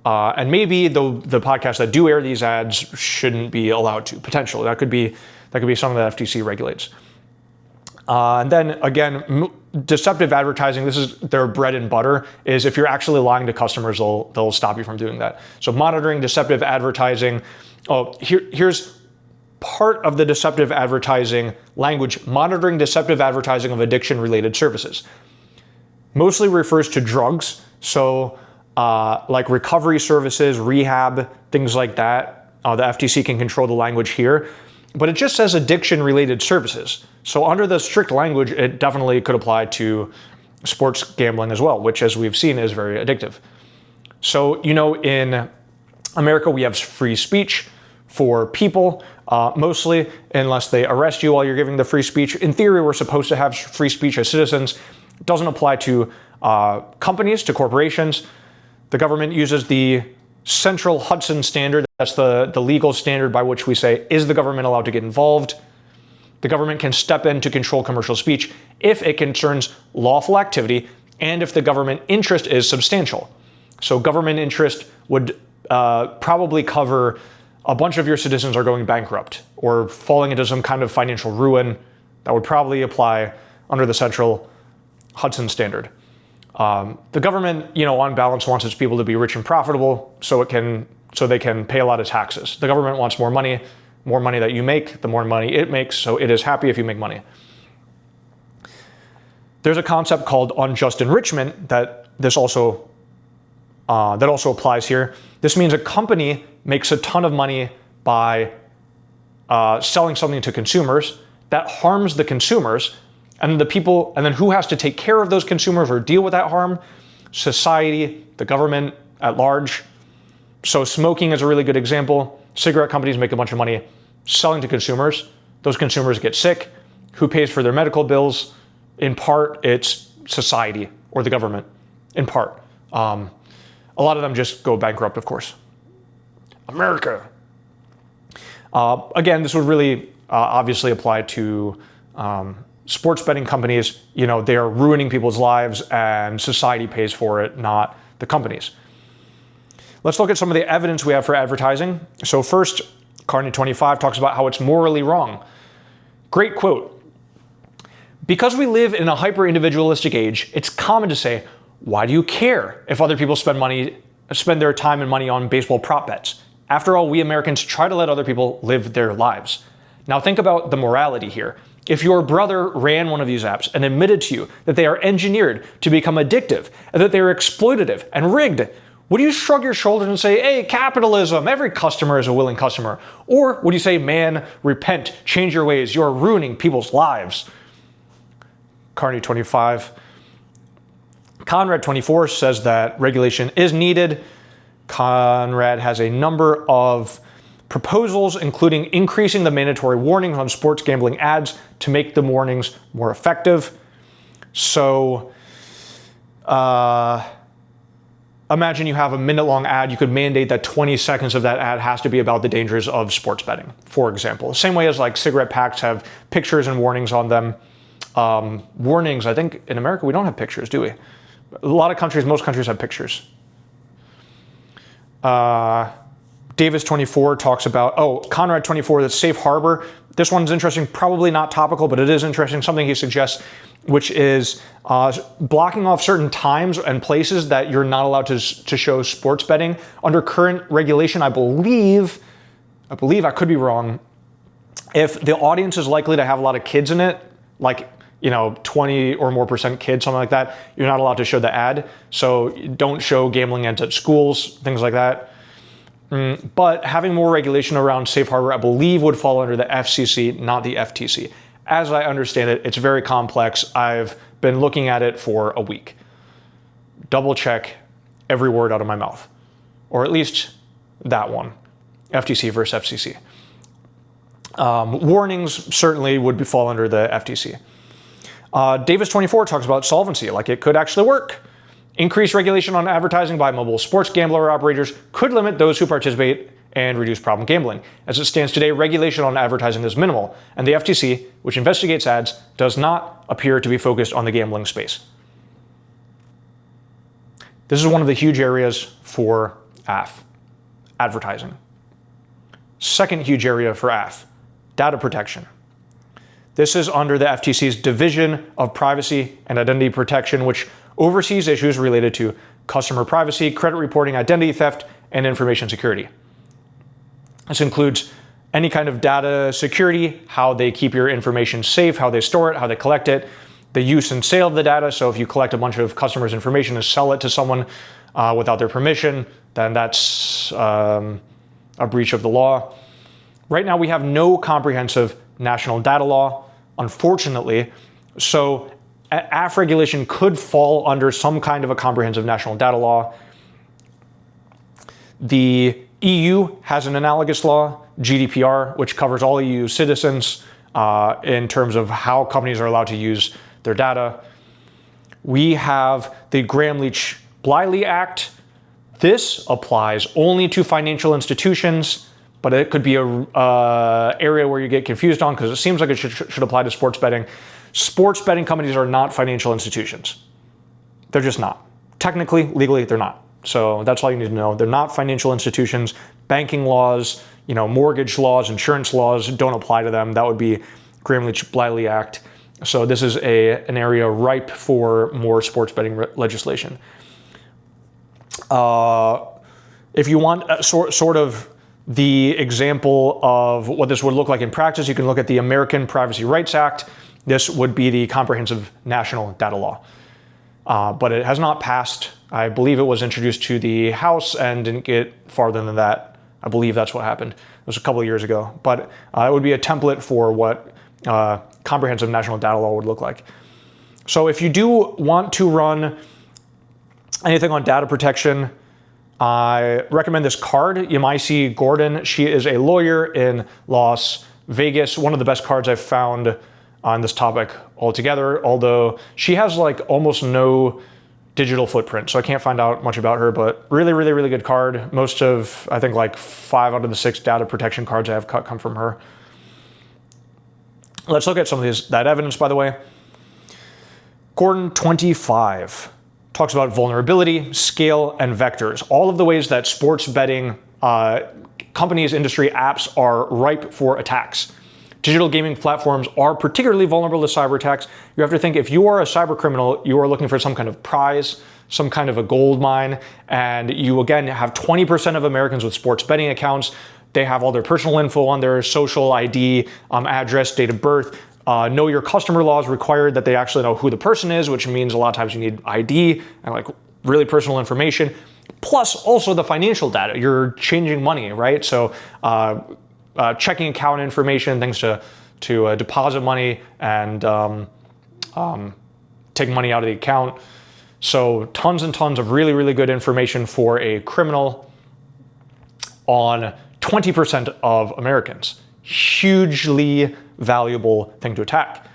And maybe the podcasts that do air these ads shouldn't be allowed to, potentially. That could be something that FTC regulates. And then again, deceptive advertising, this is their bread and butter, is if you're actually lying to customers, they'll stop you from doing that. So monitoring deceptive advertising. Here's part of the deceptive advertising language. Monitoring deceptive advertising of addiction-related services. Mostly refers to drugs. So like recovery services, rehab, things like that. The FTC can control the language here. But it just says addiction-related services. So under the strict language, it definitely could apply to sports gambling as well, which, as we've seen, is very addictive. So, in America, we have free speech for people, mostly, unless they arrest you while you're giving the free speech. In theory, we're supposed to have free speech as citizens. It doesn't apply to companies, to corporations. The government uses the central Hudson standard. That's the legal standard by which we say, is the government allowed to get involved? The government can step in to control commercial speech if it concerns lawful activity and if the government interest is substantial. So government interest would probably cover a bunch of your citizens are going bankrupt or falling into some kind of financial ruin. That would probably apply under the central Hudson standard. The government, on balance, wants its people to be rich and profitable so they can pay a lot of taxes. The government wants more money that you make, the more money it makes, so it is happy if you make money. There's a concept called unjust enrichment that also applies here. This means a company makes a ton of money by selling something to consumers that harms the consumers, and then who has to take care of those consumers or deal with that harm? Society, the government at large. So smoking is a really good example. Cigarette companies make a bunch of money selling to consumers. Those consumers get sick. Who pays for their medical bills? In part, it's society or the government. In part. A lot of them just go bankrupt, of course. America. Again, this would really obviously apply to sports betting companies. They are ruining people's lives and society pays for it, not the companies. Let's look at some of the evidence we have for advertising. So first, Carney 25 talks about how it's morally wrong. Great quote. Because we live in a hyper-individualistic age, it's common to say, why do you care if other people spend their time and money on baseball prop bets? After all, we Americans try to let other people live their lives. Now think about the morality here. If your brother ran one of these apps and admitted to you that they are engineered to become addictive and that they are exploitative and rigged, would you shrug your shoulders and say, hey, capitalism, every customer is a willing customer? Or would you say, man, repent, change your ways, you're ruining people's lives? Carney 25. Conrad 24 says that regulation is needed. Conrad has a number of proposals, including increasing the mandatory warnings on sports gambling ads to make the warnings more effective. So, imagine you have a minute-long ad. You could mandate that 20 seconds of that ad has to be about the dangers of sports betting, for example. Same way as like cigarette packs have pictures and warnings on them. Warnings, I think in America we don't have pictures, do we? A lot of countries, most countries have pictures. Davis 24 talks about, Conrad 24, the safe harbor. This one's interesting, probably not topical, but it is interesting. Something he suggests, which is blocking off certain times and places that you're not allowed to show sports betting. Under current regulation, I believe, I could be wrong, if the audience is likely to have a lot of kids in it, like 20 or more % kids, something like that, you're not allowed to show the ad. So don't show gambling ads at schools, things like that. But having more regulation around safe harbor, I believe, would fall under the FCC, not the FTC. As I understand it, it's very complex. I've been looking at it for a week. Double check every word out of my mouth, or at least that one, FTC versus FCC. Warnings certainly would fall under the FTC. Davis 24 talks about solvency, like it could actually work. Increased regulation on advertising by mobile sports gambler operators could limit those who participate and reduce problem gambling. As it stands today, regulation on advertising is minimal, and the FTC, which investigates ads, does not appear to be focused on the gambling space. This is one of the huge areas for AF, advertising. Second huge area for AF, data protection. This is under the FTC's Division of Privacy and Identity Protection, which oversees issues related to customer privacy, credit reporting, identity theft, and information security. This includes any kind of data security, how they keep your information safe, how they store it, how they collect it, the use and sale of the data. So if you collect a bunch of customers' information and sell it to someone without their permission, then that's a breach of the law. Right now, we have no comprehensive national data law, unfortunately. So AF regulation could fall under some kind of a comprehensive national data law. The EU has an analogous law, GDPR, which covers all EU citizens in terms of how companies are allowed to use their data. We have the Gramm-Leach-Bliley Act This applies only to financial institutions, but it could be a area where you get confused on because it seems like it should apply to sports betting. Sports betting companies are not financial institutions. They're just not. Technically, legally, they're not. So that's all you need to know. They're not financial institutions. Banking laws, mortgage laws, insurance laws don't apply to them. That would be Gramm-Leach-Bliley Act. So this is an area ripe for more sports betting legislation. If you want sort of the example of what this would look like in practice, you can look at the American Privacy Rights Act. This would be the comprehensive national data law. But it has not passed. I believe it was introduced to the House and didn't get farther than that. I believe that's what happened. It was a couple of years ago. But it would be a template for what comprehensive national data law would look like. So if you do want to run anything on data protection, I recommend this card. You might see Gordon. She is a lawyer in Las Vegas. One of the best cards I've found on this topic altogether, although she has like almost no digital footprint, so I can't find out much about her, but really, really, really good card. Most of, I think like 5 out of the 6 data protection cards I have come from her. Let's look at some of that evidence, by the way. Gordon 25 talks about vulnerability, scale, and vectors. All of the ways that sports betting companies, industry, apps are ripe for attacks. Digital gaming platforms are particularly vulnerable to cyber attacks. You have to think, if you are a cyber criminal, you are looking for some kind of prize, some kind of a gold mine, and you again have 20% of Americans with sports betting accounts. They have all their personal info on their social ID, address, date of birth. Know your customer laws require that they actually know who the person is, which means a lot of times you need ID and like really personal information, plus also the financial data. You're changing money, right? So checking account information, things to deposit money and take money out of the account. So tons and tons of really, really good information for a criminal on 20% of Americans. Hugely valuable thing to attack.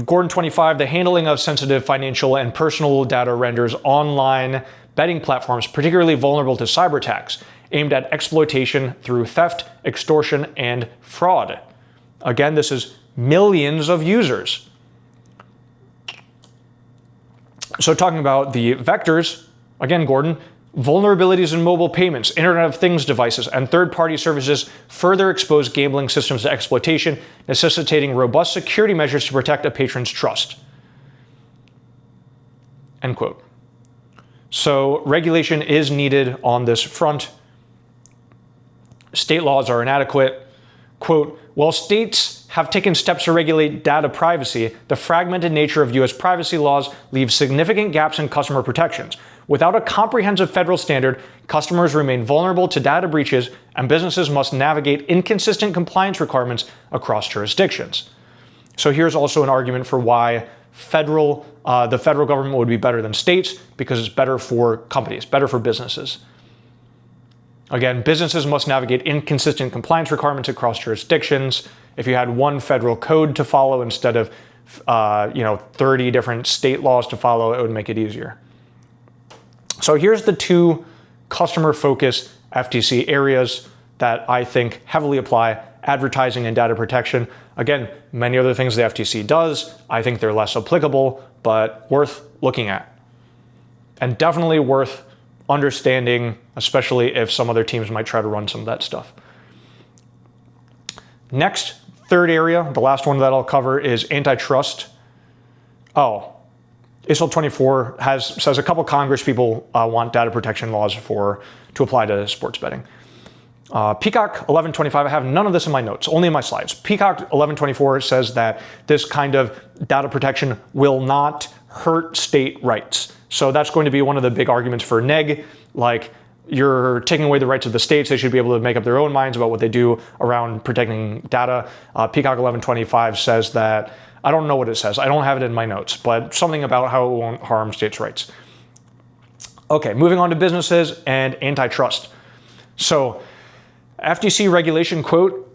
Gordon 25, the handling of sensitive financial and personal data renders online betting platforms particularly vulnerable to cyber attacks aimed at exploitation through theft, extortion, and fraud. Again, this is millions of users. So talking about the vectors, again, Gordon, vulnerabilities in mobile payments, Internet of Things devices, and third-party services further expose gambling systems to exploitation, necessitating robust security measures to protect a patron's trust. End quote. So regulation is needed on this front. State laws are inadequate. Quote, while states have taken steps to regulate data privacy, the fragmented nature of U.S. privacy laws leaves significant gaps in customer protections. Without a comprehensive federal standard, customers remain vulnerable to data breaches, and businesses must navigate inconsistent compliance requirements across jurisdictions. So here's also an argument for why the federal government would be better than states, because it's better for companies, better for businesses. Again, businesses must navigate inconsistent compliance requirements across jurisdictions. If you had one federal code to follow instead of 30 different state laws to follow, it would make it easier. So here's the 2 customer-focused FTC areas that I think heavily apply: advertising and data protection. Again, many other things the FTC does, I think they're less applicable, but worth looking at. And definitely worth understanding, especially if some other teams might try to run some of that stuff. Next, third area, the last one that I'll cover, is antitrust. ASIL 24 says a couple Congress people want data protection laws to apply to sports betting. Peacock 1125, I have none of this in my notes, only in my slides. Peacock 1124 says that this kind of data protection will not hurt state rights. So that's going to be one of the big arguments for neg, like you're taking away the rights of the states. They should be able to make up their own minds about what they do around protecting data. Peacock 1125 says that, I don't know what it says, I don't have it in my notes, but something about how it won't harm states' rights. Okay, moving on to businesses and antitrust. So FTC regulation, quote,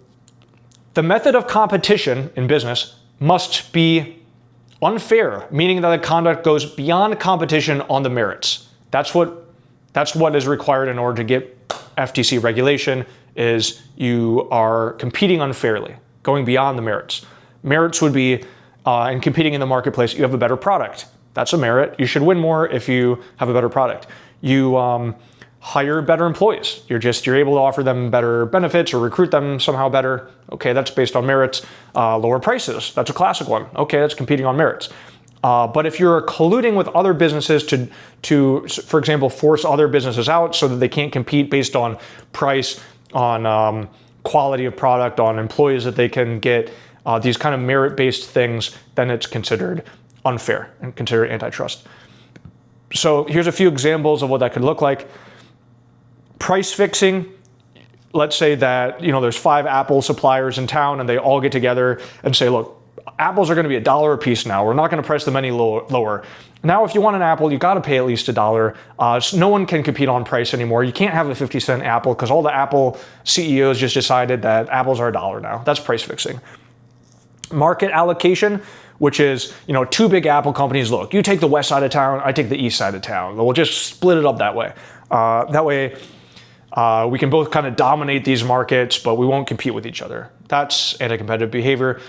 the method of competition in business must be unfair, meaning that the conduct goes beyond competition on the merits. That's what That's what is required in order to get FTC regulation, is you are competing unfairly, going beyond the merits. Merits would be in competing in the marketplace, you have a better product. That's a merit. You should win more if you have a better product. You hire better employees. You're able to offer them better benefits or recruit them somehow better. Okay, that's based on merits. Lower prices, that's a classic one. Okay, that's competing on merits. But if you're colluding with other businesses to, for example, force other businesses out so that they can't compete based on price, on quality of product, on employees that they can get, these kind of merit-based things, then it's considered unfair and considered antitrust. So here's a few examples of what that could look like. Price fixing. Let's say that there's 5 Apple suppliers in town and they all get together and say, look, apples are going to be $1 a piece now. We're not going to price them any lower. Now, if you want an apple, you got to pay at least $1. So no one can compete on price anymore. You can't have a 50-cent apple because all the Apple CEOs just decided that apples are $1 now. That's price fixing. Market allocation, which is, 2 big Apple companies. Look, you take the west side of town, I take the east side of town. We'll just split it up that way. That way, we can both kind of dominate these markets, but we won't compete with each other. That's anti-competitive behavior.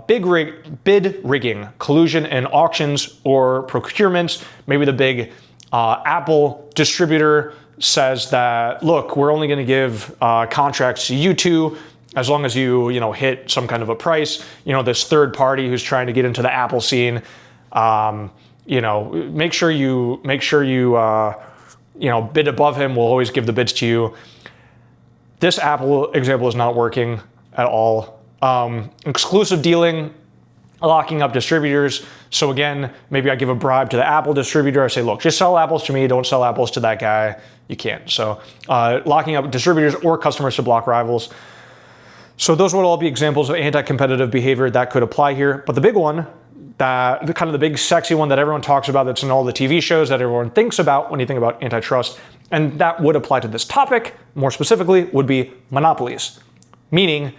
Bid rigging, collusion in auctions or procurements. Maybe the big Apple distributor says that, look, we're only going to give contracts to you two as long as you hit some kind of a price. This third party who's trying to get into the Apple scene, make sure you bid above him. We'll always give the bids to you. This Apple example is not working at all. Exclusive dealing, locking up distributors. So again, maybe I give a bribe to the Apple distributor. I say, look, just sell apples to me. Don't sell apples to that guy. You can't. So locking up distributors or customers to block rivals. So those would all be examples of anti-competitive behavior that could apply here. But the big one, the big sexy one that everyone talks about, that's in all the TV shows that everyone thinks about when you think about antitrust, and that would apply to this topic, more specifically, would be monopolies. Meaning,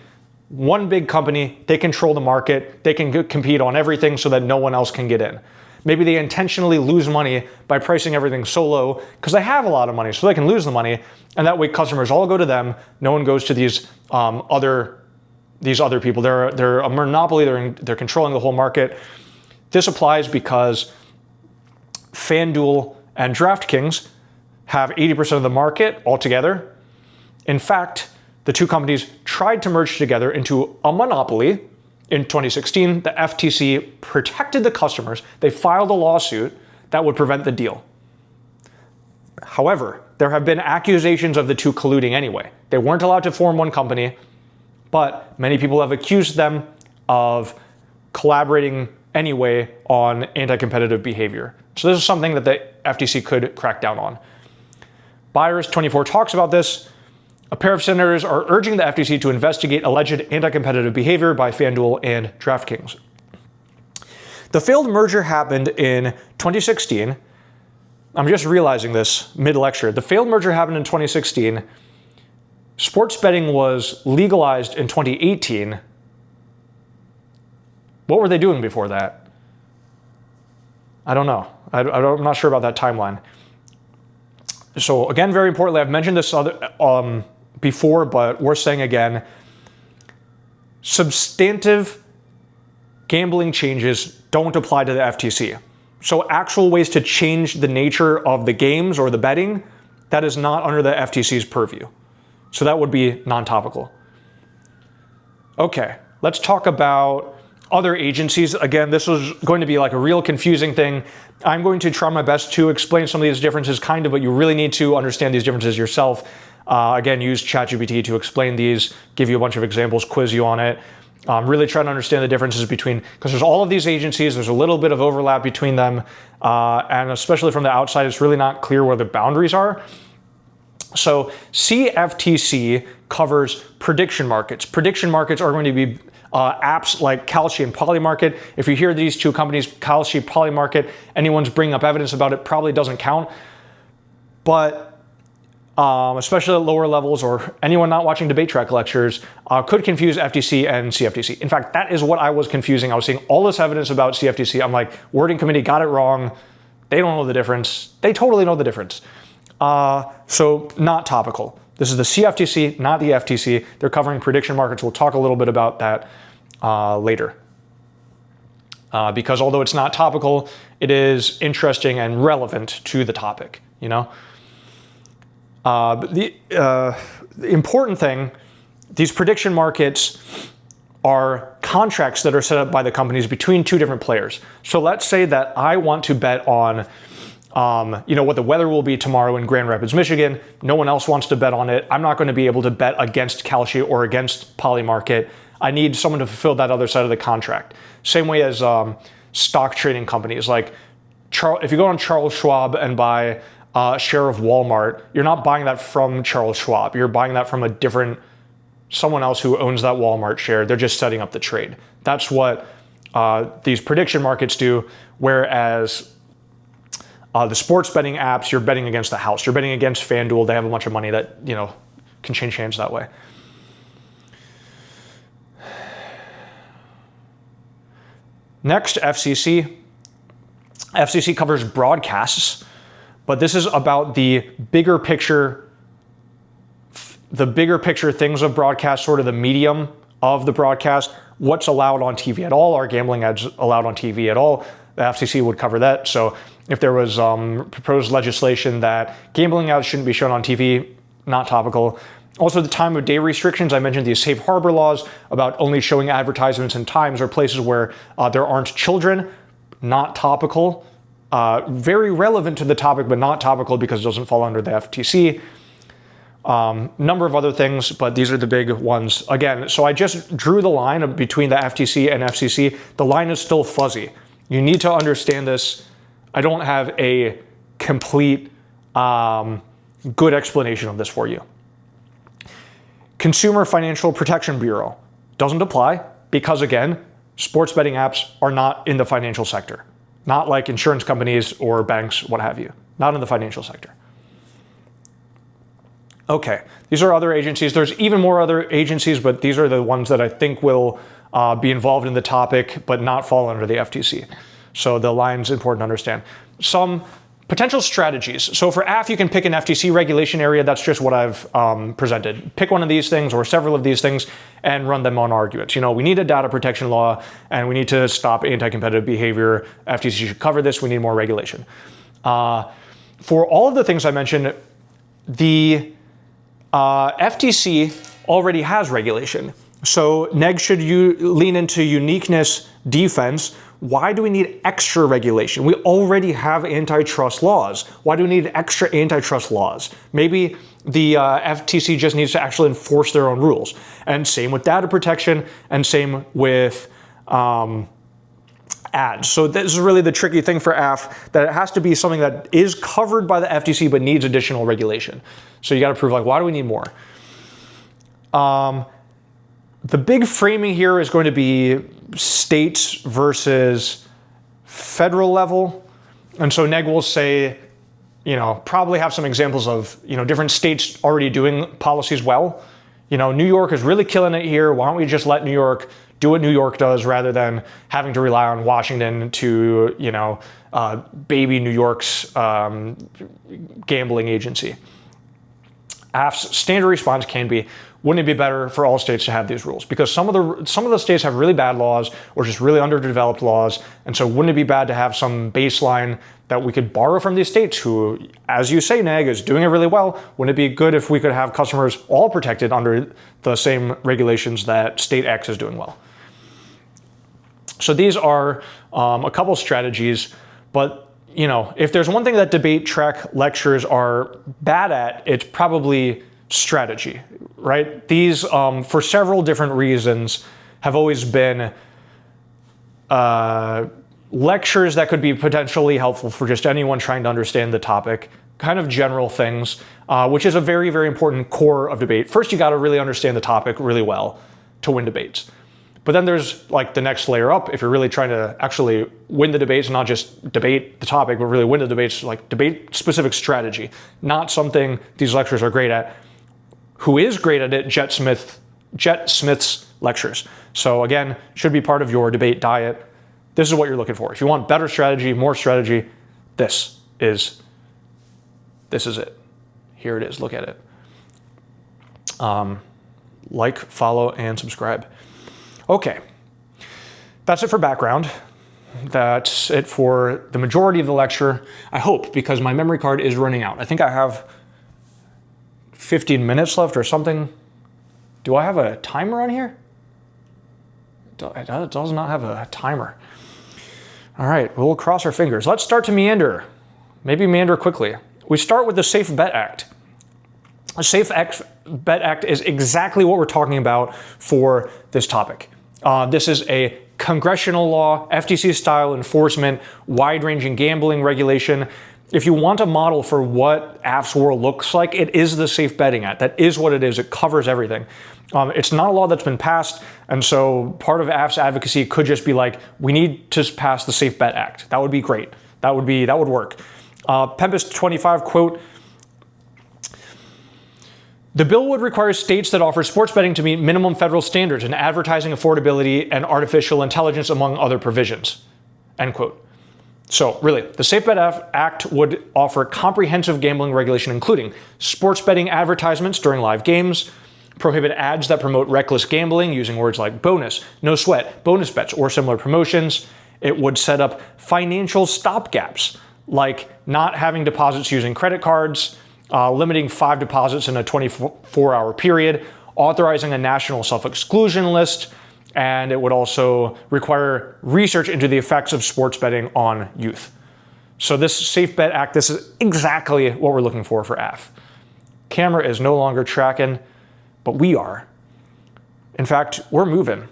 one big company, they control the market, they can compete on everything so that no one else can get in. Maybe they intentionally lose money by pricing everything so low because they have a lot of money, so they can lose the money, and that way customers all go to them. No one goes to these other people. They're a monopoly. They're controlling the whole market. This applies because FanDuel and DraftKings have 80% of the market altogether. In fact, the two companies tried to merge together into a monopoly. In 2016, the FTC protected the customers. They filed a lawsuit that would prevent the deal. However, there have been accusations of the two colluding anyway. They weren't allowed to form one company, but many people have accused them of collaborating anyway on anti-competitive behavior. So this is something that the FTC could crack down on. Buyers24 talks about this. A pair of senators are urging the FTC to investigate alleged anti-competitive behavior by FanDuel and DraftKings. The failed merger happened in 2016. I'm just realizing this mid-lecture. The failed merger happened in 2016. Sports betting was legalized in 2018. What were they doing before that? I don't know. I'm not sure about that timeline. So again, very importantly, I've mentioned this before, but worth saying again, substantive gambling changes don't apply to the FTC. So actual ways to change the nature of the games or the betting, that is not under the FTC's purview. So that would be non-topical. Okay, let's talk about other agencies. Again, this was going to be like a real confusing thing. I'm going to try my best to explain some of these differences, but you really need to understand these differences yourself. Again, use ChatGPT to explain these, give you a bunch of examples, quiz you on it. Really try to understand the differences between, because there's all of these agencies, there's a little bit of overlap between them, and especially from the outside, it's really not clear where the boundaries are. So CFTC covers prediction markets. Prediction markets are going to be apps like Kalshi and Polymarket. If you hear these two companies, Kalshi, Polymarket, anyone's bringing up evidence about it probably doesn't count. But especially at lower levels, or anyone not watching debate track lectures, could confuse FTC and CFTC. In fact, that is what I was confusing. I was seeing all this evidence about CFTC. I'm like, wording committee got it wrong. They don't know the difference. They totally know the difference. So not topical. This is the CFTC, not the FTC. They're covering prediction markets. We'll talk a little bit about that later. Because although it's not topical, it is interesting and relevant to the topic, you know? The important thing, these prediction markets are contracts that are set up by the companies between two different players. So let's say that I want to bet on what the weather will be tomorrow in Grand Rapids, Michigan. No one else wants to bet on it. I'm not going to be able to bet against Kalshi or against Polymarket. I need someone to fulfill that other side of the contract. Same way as stock trading companies. Like if you go on Charles Schwab and buy a share of Walmart, you're not buying that from Charles Schwab. You're buying that from someone else who owns that Walmart share. They're just setting up the trade. That's what these prediction markets do, whereas the sports betting apps, you're betting against the house. You're betting against FanDuel. They have a bunch of money that, can change hands that way. Next, FCC. FCC covers broadcasts, but this is about the bigger picture things of broadcast, sort of the medium of the broadcast. What's allowed on TV at all? Are gambling ads allowed on TV at all? The FCC would cover that. So if there was proposed legislation that gambling ads shouldn't be shown on TV, not topical. Also, the time of day restrictions. I mentioned these safe harbor laws about only showing advertisements in times or places where there aren't children, not topical. Very relevant to the topic, but not topical because it doesn't fall under the FTC. Number of other things, but these are the big ones. Again, so I just drew the line between the FTC and FCC. The line is still fuzzy. You need to understand this. I don't have a complete good explanation of this for you. Consumer Financial Protection Bureau doesn't apply because, again, sports betting apps are not in the financial sector. Not like insurance companies or banks, what have you. Not in the financial sector. Okay, these are other agencies. There's even more other agencies, but these are the ones that I think will be involved in the topic, but not fall under the FTC. So the line's important to understand. Some potential strategies. So for AF, you can pick an FTC regulation area. That's just what I've presented. Pick one of these things or several of these things and run them on arguments. We need a data protection law and we need to stop anti-competitive behavior. FTC should cover this. We need more regulation. For all of the things I mentioned, the FTC already has regulation. So neg should lean into uniqueness defense. Why do we need extra regulation? We already have antitrust laws. Why do we need extra antitrust laws? Maybe the FTC just needs to actually enforce their own rules. And same with data protection and same with ads. So this is really the tricky thing for AF, that it has to be something that is covered by the FTC but needs additional regulation. So you got to prove, why do we need more? The big framing here is going to be states versus federal level. And so neg will say, probably have some examples of, different states already doing policies well. New York is really killing it here. Why don't we just let New York do what New York does rather than having to rely on Washington to, baby New York's gambling agency. AF's standard response can be, wouldn't it be better for all states to have these rules? Because some of the states have really bad laws or just really underdeveloped laws. And so wouldn't it be bad to have some baseline that we could borrow from these states who, as you say, neg, is doing it really well? Wouldn't it be good if we could have customers all protected under the same regulations that state X is doing well? So these are a couple strategies, but if there's one thing that debate track lectures are bad at, it's probably strategy, right? These, for several different reasons, have always been lectures that could be potentially helpful for just anyone trying to understand the topic, kind of general things, which is a very, very important core of debate. First, you got to really understand the topic really well to win debates. But then there's the next layer up. If you're really trying to actually win the debates, not just debate the topic, but really win the debates, debate specific strategy, not something these lectures are great at. Who is great at it? Jet Smith's lectures. So again, should be part of your debate diet. This is what you're looking for. If you want better strategy, more strategy, this is it. Here it is. Look at it. Like, follow, and subscribe. Okay. That's it for background. That's it for the majority of the lecture, I hope, because my memory card is running out. I think I have 15 minutes left or something. Do I have a timer on here? It does not have a timer. All right, we'll cross our fingers. Let's start to meander. Maybe meander quickly. We start with the Safe Bet Act. The Safe Bet Act is exactly what we're talking about for this topic. This is a congressional law, FTC-style enforcement, wide-ranging gambling regulation. If you want a model for what AF's world looks like, it is the Safe Betting Act. That is what it is. It covers everything. It's not a law that's been passed, and so part of AF's advocacy could just be like, we need to pass the Safe Bet Act. That would be great. That would work. Pempus 25, quote, the bill would require states that offer sports betting to meet minimum federal standards in advertising affordability and artificial intelligence, among other provisions, end quote. So really, the Safe Bet Act would offer comprehensive gambling regulation, including sports betting advertisements during live games, prohibit ads that promote reckless gambling using words like bonus, no sweat, bonus bets, or similar promotions. It would set up financial stopgaps, like not having deposits using credit cards, limiting 5 deposits in a 24-hour period, authorizing a national self-exclusion list, and it would also require research into the effects of sports betting on youth. So this Safe Bet Act, this is exactly what we're looking for AF. Camera is no longer tracking, but we are. In fact, we're moving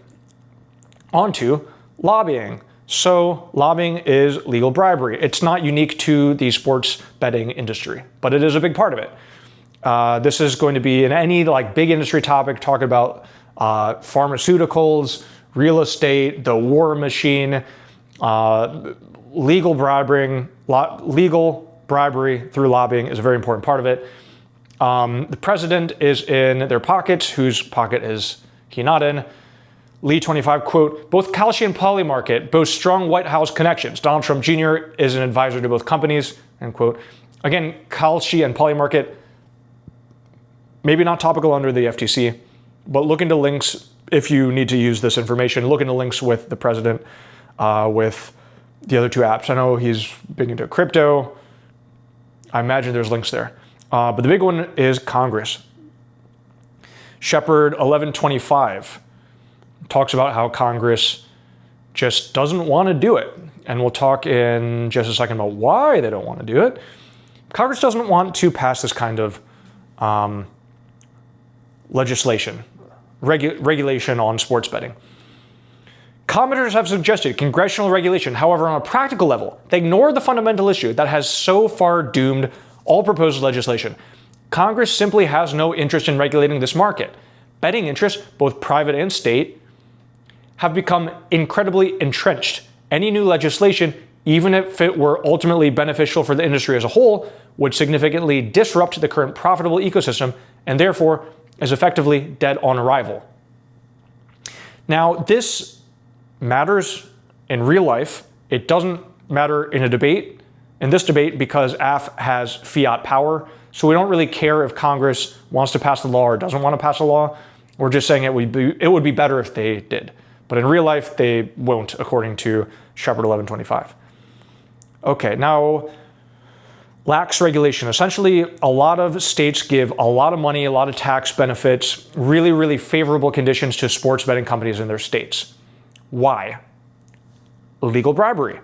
on to lobbying. So lobbying is legal bribery. It's not unique to the sports betting industry, but it is a big part of it. This is going to be in any big industry topic, talking about pharmaceuticals, real estate, the war machine, legal bribery through lobbying is a very important part of it. The president is in their pockets. Whose pocket is he not in? Lee 25, quote, both Kalshi and Polymarket boast strong White House connections. Donald Trump Jr. is an advisor to both companies, end quote. Again, Kalshi and Polymarket, maybe not topical under the FTC, but look into links if you need to use this information. Look into links with the president, with the other two apps. I know he's big into crypto. I imagine there's links there. But the big one is Congress. Shepard 1125 talks about how Congress just doesn't want to do it. And we'll talk in just a second about why they don't want to do it. Congress doesn't want to pass this kind of legislation, regulation on sports betting. Commenters have suggested congressional regulation. However, on a practical level, they ignore the fundamental issue that has so far doomed all proposed legislation. Congress simply has no interest in regulating this market. Betting interests, both private and state, have become incredibly entrenched. Any new legislation, even if it were ultimately beneficial for the industry as a whole, would significantly disrupt the current profitable ecosystem and therefore is effectively dead on arrival. Now, this matters in real life. It doesn't matter in a debate. In this debate, because AF has fiat power, so we don't really care if Congress wants to pass the law or doesn't want to pass a law. We're just saying it would be better if they did. But in real life, they won't, according to Shepard 1125. Okay, now, lax regulation. Essentially, a lot of states give a lot of money, a lot of tax benefits, really, really favorable conditions to sports betting companies in their states. Why? Legal bribery.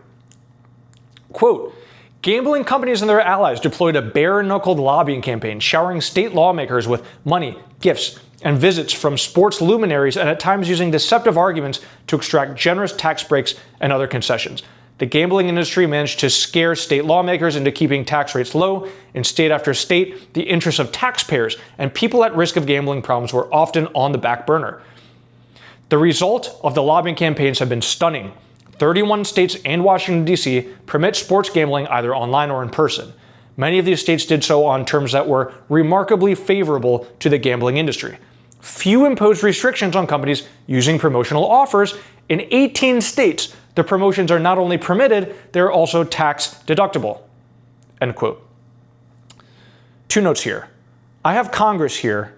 Quote, gambling companies and their allies deployed a bare-knuckled lobbying campaign, showering state lawmakers with money, gifts, and visits from sports luminaries, and at times using deceptive arguments to extract generous tax breaks and other concessions. The gambling industry managed to scare state lawmakers into keeping tax rates low. In state after state, the interests of taxpayers and people at risk of gambling problems were often on the back burner. The result of the lobbying campaigns have been stunning. 31 states and Washington, D.C. permit sports gambling either online or in person. Many of these states did so on terms that were remarkably favorable to the gambling industry. Few imposed restrictions on companies using promotional offers. In 18 states, the promotions are not only permitted, they're also tax deductible. End quote. Two notes here. I have Congress here,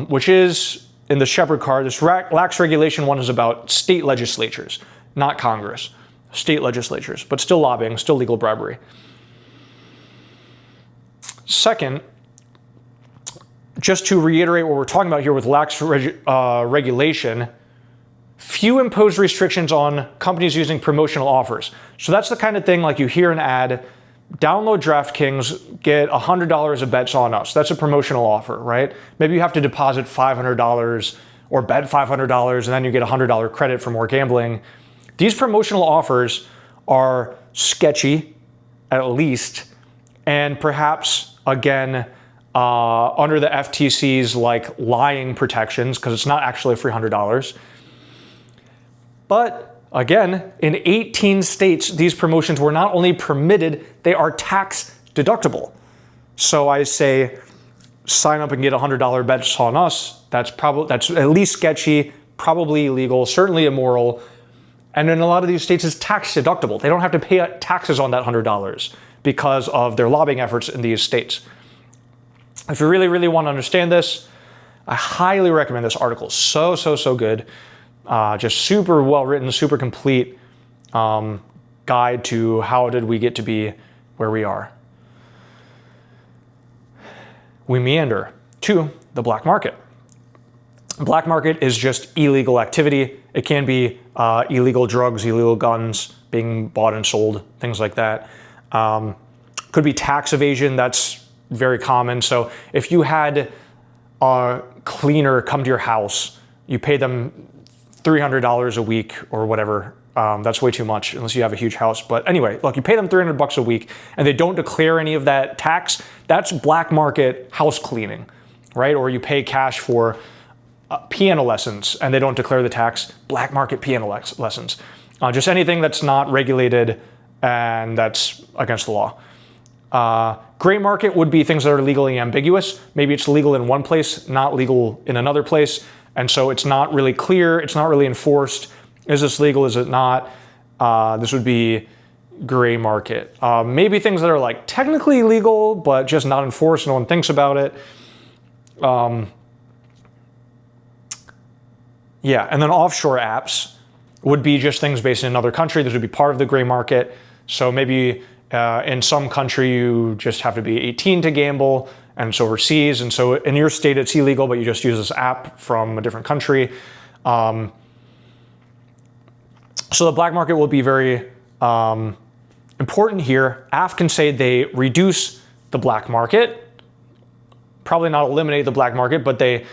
which is in the Shepherd card. This lax regulation one is about state legislatures, not Congress. State legislatures, but still lobbying, still legal bribery. Second, just to reiterate what we're talking about here with lax regulation, few impose restrictions on companies using promotional offers. So that's the kind of thing like you hear an ad, download DraftKings, get $100 of bets on us. That's a promotional offer, right? Maybe you have to deposit $500 or bet $500 and then you get a $100 credit for more gambling. These promotional offers are sketchy, at least, and perhaps, again, under the FTC's like lying protections, because it's not actually a free $100. But again, in 18 states, these promotions were not only permitted, they are tax deductible. So I say, sign up and get $100 bets on us. That's at least sketchy, probably illegal, certainly immoral. And in a lot of these states, it's tax deductible. They don't have to pay taxes on that $100 because of their lobbying efforts in these states. If you really, really want to understand this, I highly recommend this article. So good. Just super well written, super complete guide to how did we get to be where we are. We meander to the black market. Black market is just illegal activity. It can be illegal drugs, illegal guns being bought and sold, things like that. Could be tax evasion. That's very common. So if you had a cleaner come to your house, you pay them $300 a week or whatever. That's way too much unless you have a huge house. But anyway, look, you pay them $300 a week and they don't declare any of that tax. That's black market house cleaning, right? Or you pay cash for piano lessons and they don't declare the tax. Black market piano lessons. Just anything that's not regulated and that's against the law. Gray market would be things that are legally ambiguous. Maybe it's legal in one place, not legal in another place. And so it's not really clear. It's not really enforced. Is this legal? Is it not? This would be gray market. Maybe things that are like technically legal, but just not enforced. No one thinks about it. Yeah, and then offshore apps would be just things based in another country. This would be part of the gray market. So maybe in some country you just have to be 18 to gamble, and it's overseas. And so in your state it's illegal, but you just use this app from a different country. So the black market will be very important here. AF can say they reduce the black market, probably not eliminate the black market, but they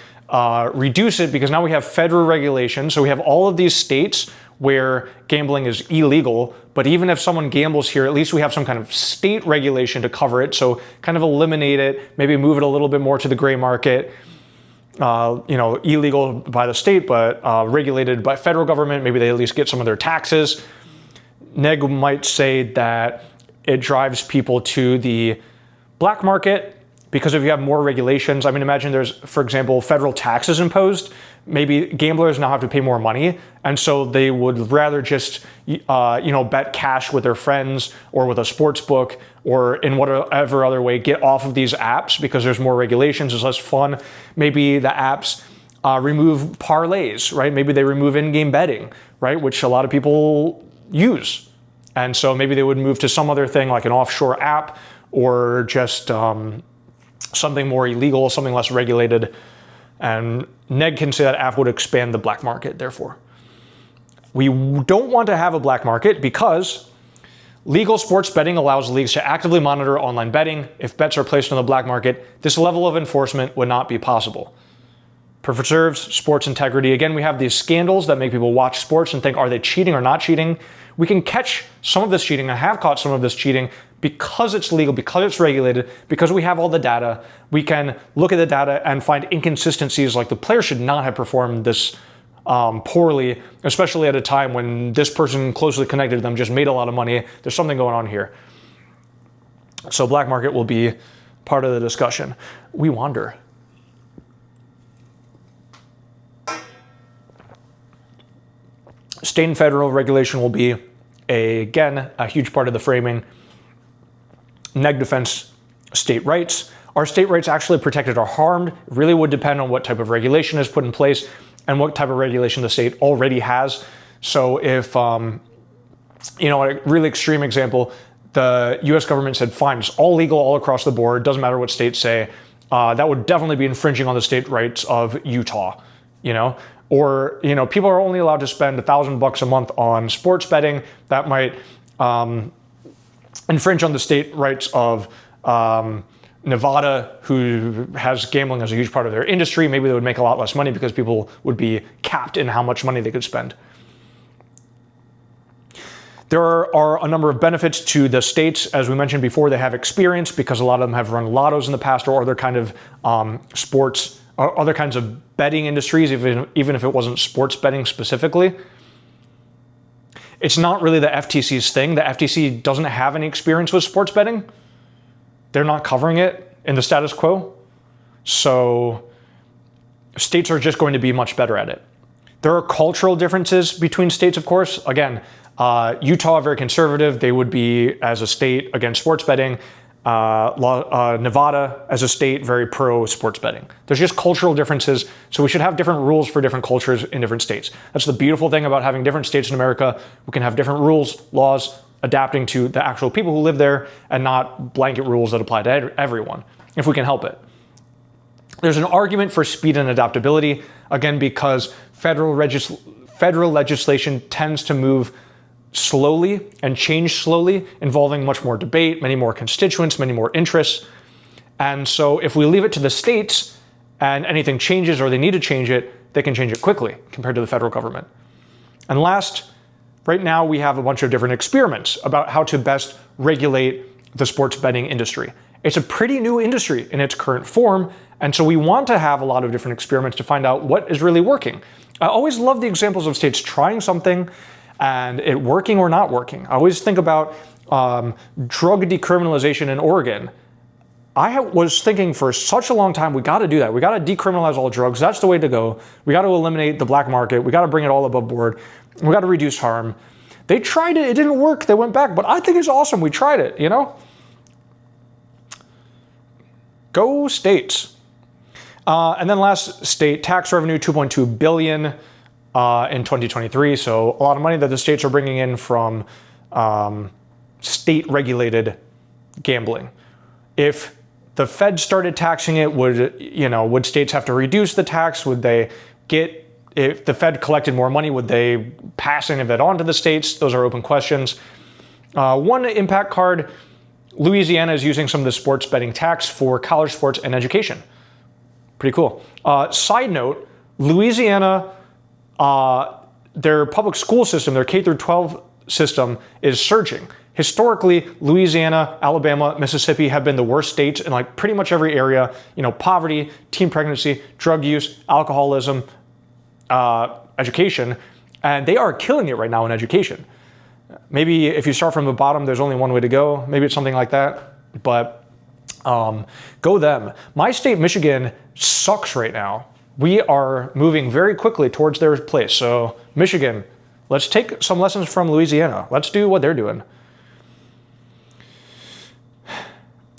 reduce it because now we have federal regulation. So we have all of these states where gambling is illegal, but even if someone gambles here, at least we have some kind of state regulation to cover it. So kind of eliminate it, maybe move it a little bit more to the gray market. Illegal by the state, but regulated by federal government. Maybe they at least get some of their taxes. Neg might say that it drives people to the black market because if you have more regulations, I mean, imagine there's, for example, federal taxes imposed. Maybe gamblers now have to pay more money, and so they would rather just, bet cash with their friends or with a sports book or in whatever other way get off of these apps because there's more regulations, it's less fun. Maybe the apps remove parlays, right? Maybe they remove in-game betting, right? Which a lot of people use, and so maybe they would move to some other thing like an offshore app or just something more illegal, something less regulated. And Neg can say that AF would expand the black market, therefore. We don't want to have a black market because legal sports betting allows leagues to actively monitor online betting. If bets are placed on the black market, this level of enforcement would not be possible. Preserves sports integrity. Again, we have these scandals that make people watch sports and think, are they cheating or not cheating? We can catch some of this cheating. I have caught some of this cheating because it's legal, because it's regulated, because we have all the data. We can look at the data and find inconsistencies, like the player should not have performed this poorly, especially at a time when this person closely connected to them just made a lot of money. There's something going on here. So black market will be part of the discussion. We wander. State and federal regulation will be, again, a huge part of the framing. Neg defense state rights. Are state rights actually protected or harmed? It really would depend on what type of regulation is put in place and what type of regulation the state already has. So if, a really extreme example, the US government said, fine, it's all legal all across the board, doesn't matter what states say, that would definitely be infringing on the state rights of Utah, Or, people are only allowed to spend $1,000 a month on sports betting. That might infringe on the state rights of Nevada, who has gambling as a huge part of their industry. Maybe they would make a lot less money because people would be capped in how much money they could spend. There are a number of benefits to the states. As we mentioned before, they have experience because a lot of them have run lottos in the past or other kind of sports, or other kinds of betting industries, even if it wasn't sports betting specifically. It's not really the FTC's thing. The FTC doesn't have any experience with sports betting. They're not covering it in the status quo. So states are just going to be much better at it. There are cultural differences between states, of course. Again, Utah, very conservative. They would be, as a state, against sports betting. Nevada, as a state, very pro sports betting. There's just cultural differences. So we should have different rules for different cultures in different states. That's the beautiful thing about having different states in America. We can have different rules, laws, adapting to the actual people who live there and not blanket rules that apply to everyone, if we can help it. There's an argument for speed and adaptability, again, because federal legislation tends to move slowly and change slowly, involving much more debate, many more constituents, many more interests. And so if we leave it to the states and anything changes or they need to change it, they can change it quickly compared to the federal government. And last, right now we have a bunch of different experiments about how to best regulate the sports betting industry. It's a pretty new industry in its current form, and so we want to have a lot of different experiments to find out what is really working. I always love the examples of states trying something and it working or not working. I always think about drug decriminalization in Oregon. I was thinking for such a long time, we got to do that. We got to decriminalize all drugs. That's the way to go. We got to eliminate the black market. We got to bring it all above board. We got to reduce harm. They tried it. It didn't work. They went back. But I think it's awesome. We tried it, Go states. And then last state, tax revenue, $2.2 billion in 2023. So a lot of money that the states are bringing in from state-regulated gambling. If the Fed started taxing it, would states have to reduce the tax? If the Fed collected more money, would they pass any of that on to the states? Those are open questions. One impact card, Louisiana is using some of the sports betting tax for college sports and education. Pretty cool. Side note, Louisiana, their public school system, their K through 12 system is surging. Historically, Louisiana, Alabama, Mississippi have been the worst states in like pretty much every area. Poverty, teen pregnancy, drug use, alcoholism, education, and they are killing it right now in education. Maybe if you start from the bottom, there's only one way to go. Maybe it's something like that, but go them. My state, Michigan, sucks right now. We are moving very quickly towards their place. So Michigan, let's take some lessons from Louisiana. Let's do what they're doing.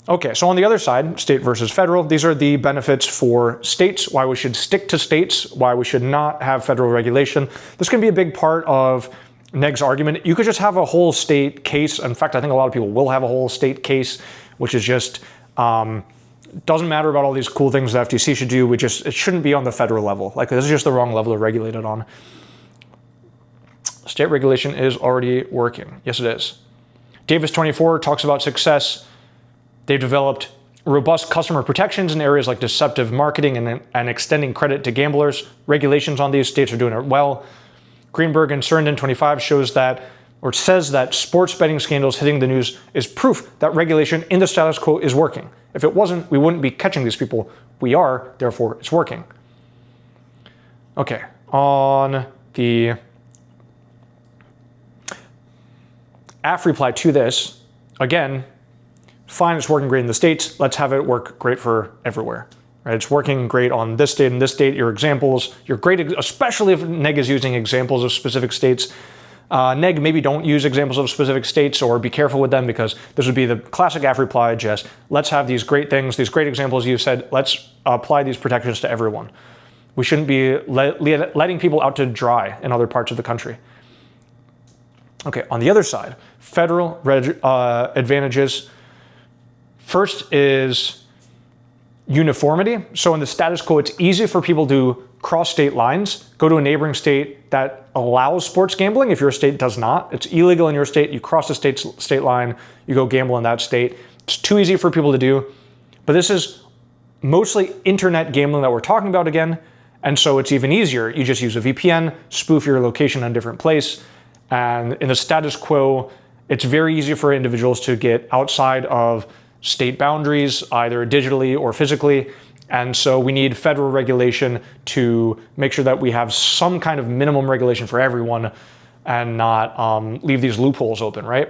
Okay, so on the other side, state versus federal, these are the benefits for states, why we should stick to states, why we should not have federal regulation. This can be a big part of Neg's argument. You could just have a whole state case. In fact, I think a lot of people will have a whole state case, which is just, doesn't matter about all these cool things the FTC should do. It shouldn't be on the federal level. Like, this is just the wrong level to regulate it on. State regulation is already working. Yes, it is. Davis 24 talks about success. They've developed robust customer protections in areas like deceptive marketing and extending credit to gamblers. Regulations on these states are doing it well. Greenberg and Surndon 25 says that sports betting scandals hitting the news is proof that regulation in the status quo is working. If it wasn't, we wouldn't be catching these people. We are, therefore it's working. Okay, on the AF reply to this, again, fine, it's working great in the states. Let's have it work great for everywhere. Right? It's working great on this state and this state. Your examples, you're great, especially if Neg is using examples of specific states. Neg, maybe don't use examples of specific states or be careful with them, because this would be the classic AF reply, just let's have these great things, these great examples you said, let's apply these protections to everyone. We shouldn't be letting people out to dry in other parts of the country. Okay, on the other side, federal advantages. First is uniformity. So in the status quo, it's easy for people to cross state lines, go to a neighboring state that allows sports gambling. If your state does not, it's illegal in your state. You cross the state line, you go gamble in that state. It's too easy for people to do. But this is mostly internet gambling that we're talking about again. And so it's even easier. You just use a VPN, spoof your location in a different place. And in the status quo, it's very easy for individuals to get outside of state boundaries, either digitally or physically. And so we need federal regulation to make sure that we have some kind of minimum regulation for everyone and not leave these loopholes open, right?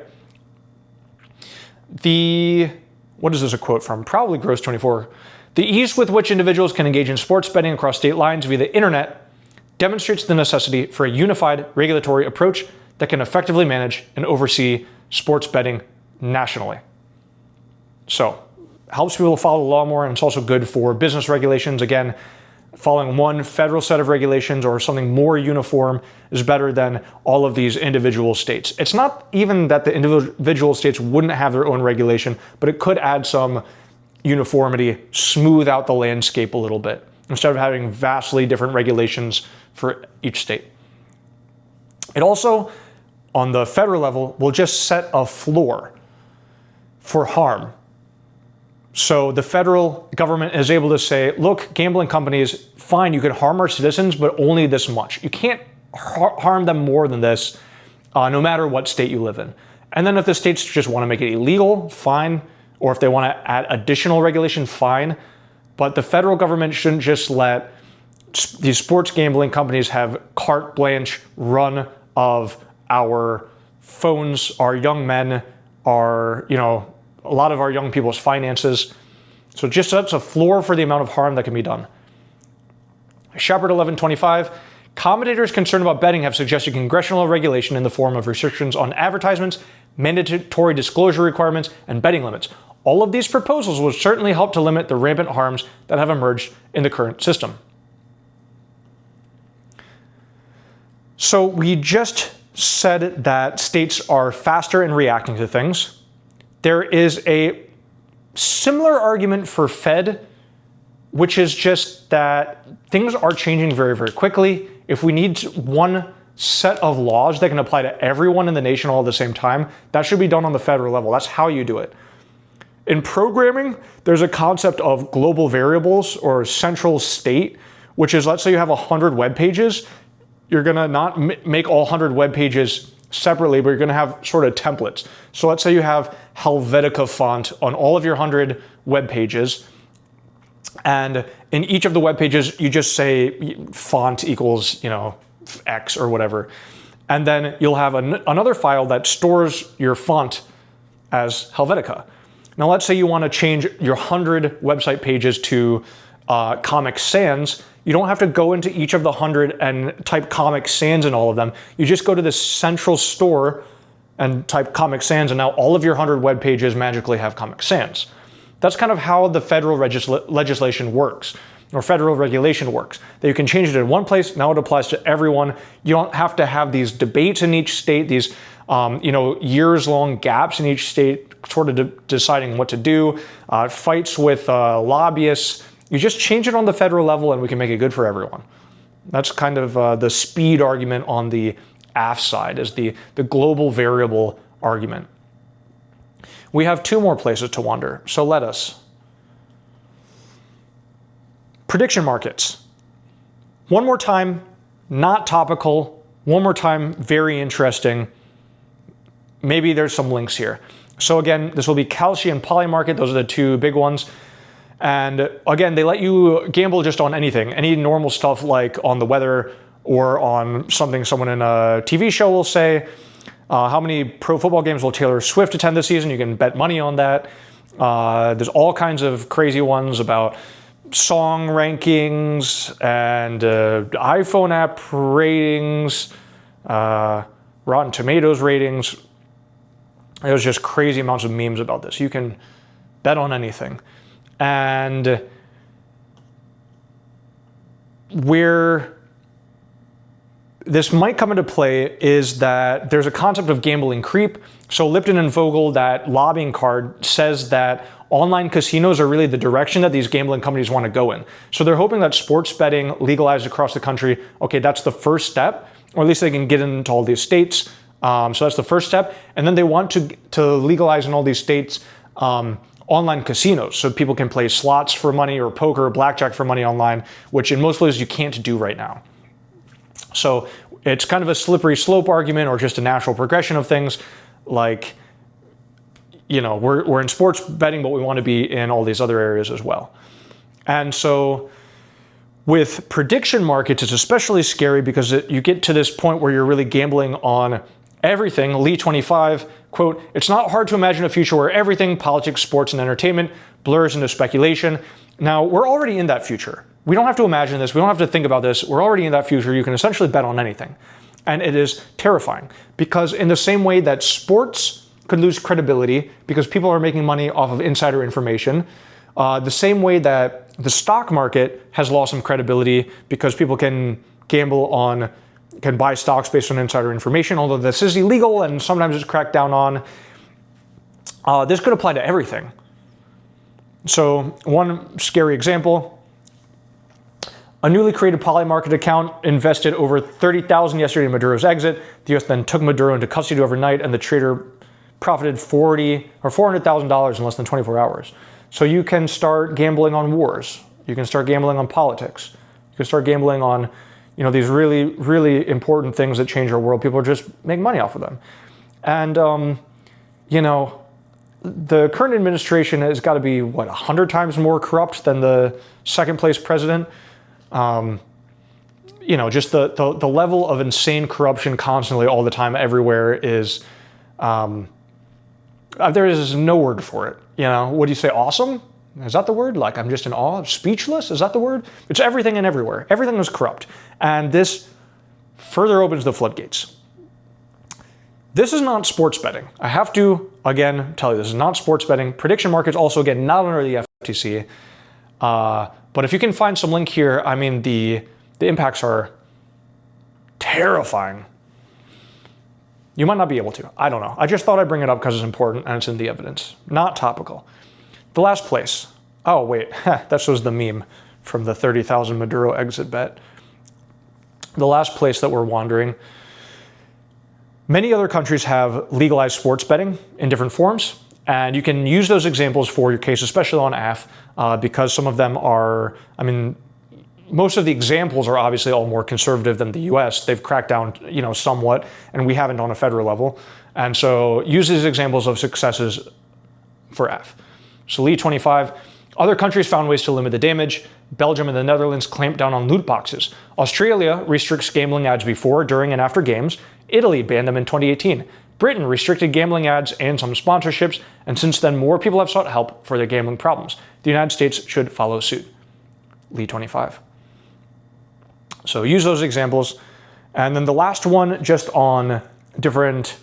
What is this a quote from? Probably Gross24. The ease with which individuals can engage in sports betting across state lines via the internet demonstrates the necessity for a unified regulatory approach that can effectively manage and oversee sports betting nationally. So, helps people follow the law more, and it's also good for business regulations. Again, following one federal set of regulations or something more uniform is better than all of these individual states. It's not even that the individual states wouldn't have their own regulation, but it could add some uniformity, smooth out the landscape a little bit, instead of having vastly different regulations for each state. It also, on the federal level, will just set a floor for harm. So the federal government is able to say, look, gambling companies, fine, you can harm our citizens, but only this much. You can't harm them more than this, no matter what state you live in. And then if the states just want to make it illegal, fine. Or if they want to add additional regulation, fine. But the federal government shouldn't just let these sports gambling companies have carte blanche run of our phones, our young men, our, a lot of our young people's finances. So it just sets a floor for the amount of harm that can be done. Shepard 1125, commentators concerned about betting have suggested congressional regulation in the form of restrictions on advertisements, mandatory disclosure requirements, and betting limits. All of these proposals would certainly help to limit the rampant harms that have emerged in the current system. So we just said that states are faster in reacting to things. There is a similar argument for Fed, which is just that things are changing very, very quickly. If we need one set of laws that can apply to everyone in the nation all at the same time, that should be done on the federal level. That's how you do it. In programming, there's a concept of global variables or central state, which is, let's say you have 100 web pages. You're going to not make all 100 web pages separately, but you're going to have sort of templates. So let's say you have Helvetica font on all of your 100 web pages. And in each of the web pages, you just say font equals, X or whatever. And then you'll have another file that stores your font as Helvetica. Now, let's say you want to change your 100 website pages to Comic Sans. You don't have to go into each of the 100 and type Comic Sans in all of them. You just go to this central store and type Comic Sans, and now all of your 100 web pages magically have Comic Sans. That's kind of how the federal legislation works, or federal regulation works. That you can change it in one place, now it applies to everyone. You don't have to have these debates in each state, these years-long gaps in each state, sort of deciding what to do, fights with lobbyists. You just change it on the federal level and we can make it good for everyone. That's kind of the speed argument on the AF side, is the global variable argument. We have two more places to wander, so let us. Prediction markets. One more time, not topical. One more time, very interesting. Maybe there's some links here. So again, this will be Kalshi and Poly Market. Those are the two big ones. And again, they let you gamble just on anything, any normal stuff like on the weather or on something someone in a TV show will say. How many pro football games will Taylor Swift attend this season? You can bet money on that. There's all kinds of crazy ones about song rankings and iPhone app ratings. Rotten Tomatoes ratings. There's just crazy amounts of memes about this. You can bet on anything. And where this might come into play is that there's a concept of gambling creep. So Lipton and Vogel, that lobbying card, says that online casinos are really the direction that these gambling companies want to go in. So they're hoping that sports betting legalized across the country. Okay, that's the first step, or at least they can get into all these states. So that's the first step. And then they want to legalize in all these states online casinos, so people can play slots for money or poker or blackjack for money online, which in most places you can't do right now. So it's kind of a slippery slope argument, or just a natural progression of things. Like, you know, we're in sports betting, but we want to be in all these other areas as well. And so with prediction markets, it's especially scary because you get to this point where you're really gambling on everything. Lee 25, quote, "It's not hard to imagine a future where everything, politics, sports, and entertainment, blurs into speculation." Now, we're already in that future. We don't have to imagine this. We don't have to think about this. We're already in that future. You can essentially bet on anything. And it is terrifying because in the same way that sports could lose credibility because people are making money off of insider information, the same way that the stock market has lost some credibility because people can buy stocks based on insider information, although this is illegal and sometimes it's cracked down on. This could apply to everything. So one scary example, a newly created Polymarket account invested over $30,000 yesterday in Maduro's exit. The US then took Maduro into custody overnight, and the trader profited $400,000 in less than 24 hours. So you can start gambling on wars. You can start gambling on politics. You can start gambling on, you know, these really, really important things that change our world. People just make money off of them. And, you know, the current administration has got to be, 100 times more corrupt than the second place president. You know, just the level of insane corruption constantly, all the time, everywhere is, there is no word for it. You know, what do you say? Awesome? Is that the word? Like, I'm just in awe? Speechless? Is that the word? It's everything and everywhere. Everything is corrupt. And this further opens the floodgates. This is not sports betting. I have to, again, tell you, this is not sports betting. Prediction markets also, again, not under the FTC. But if you can find some link here, I mean, the impacts are terrifying. You might not be able to. I don't know. I just thought I'd bring it up because it's important and it's in the evidence. Not topical. The last place. Oh, wait. That shows the meme from the 30,000 Maduro exit bet. The last place that we're wandering. Many other countries have legalized sports betting in different forms. And you can use those examples for your case, especially on AF, because some of them are, I mean, most of the examples are obviously all more conservative than the US. They've cracked down, you know, somewhat, and we haven't on a federal level. And so use these examples of successes for F. So Lee 25, other countries found ways to limit the damage. Belgium and the Netherlands clamped down on loot boxes. Australia restricts gambling ads before, during, and after games. Italy banned them in 2018. Britain restricted gambling ads and some sponsorships, and since then more people have sought help for their gambling problems. The United States should follow suit. Lee 25. So use those examples. And then the last one, just on different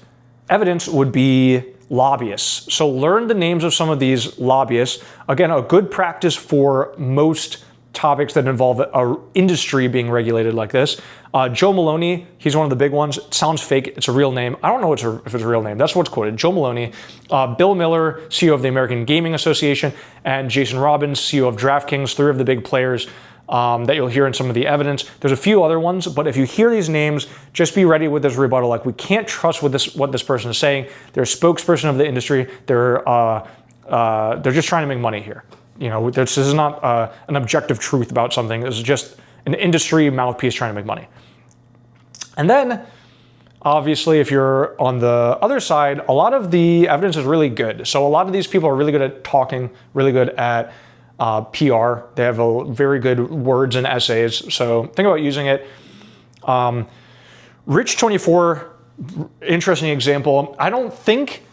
evidence, would be lobbyists. So learn the names of some of these lobbyists. Again, a good practice for most topics that involve an industry being regulated like this. Joe Maloney, he's one of the big ones. It sounds fake. It's a real name. I don't know if it's a real name. That's what's quoted. Joe Maloney. Bill Miller, CEO of the American Gaming Association, and Jason Robbins, CEO of DraftKings, three of the big players that you'll hear in some of the evidence. There's a few other ones, but if you hear these names, just be ready with this rebuttal. Like, we can't trust what this person is saying. They're a spokesperson of the industry. They're just trying to make money here. You know, this is not an objective truth about something. This is just an industry mouthpiece trying to make money. And then, obviously, if you're on the other side, a lot of the evidence is really good. So a lot of these people are really good at talking, really good at PR. They have very good words and essays. So think about using it. Rich24, interesting example. I don't think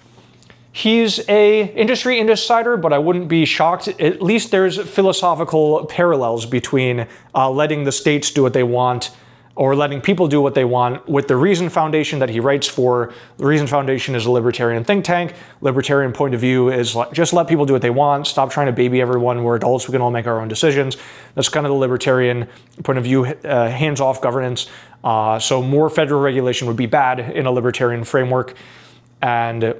he's a industry insider, but I wouldn't be shocked. At least there's philosophical parallels between letting the states do what they want or letting people do what they want with the Reason Foundation that he writes for. The Reason Foundation is a libertarian think tank. Libertarian point of view is like, just let people do what they want. Stop trying to baby everyone. We're adults. We can all make our own decisions. That's kind of the libertarian point of view, hands-off governance. So more federal regulation would be bad in a libertarian framework. And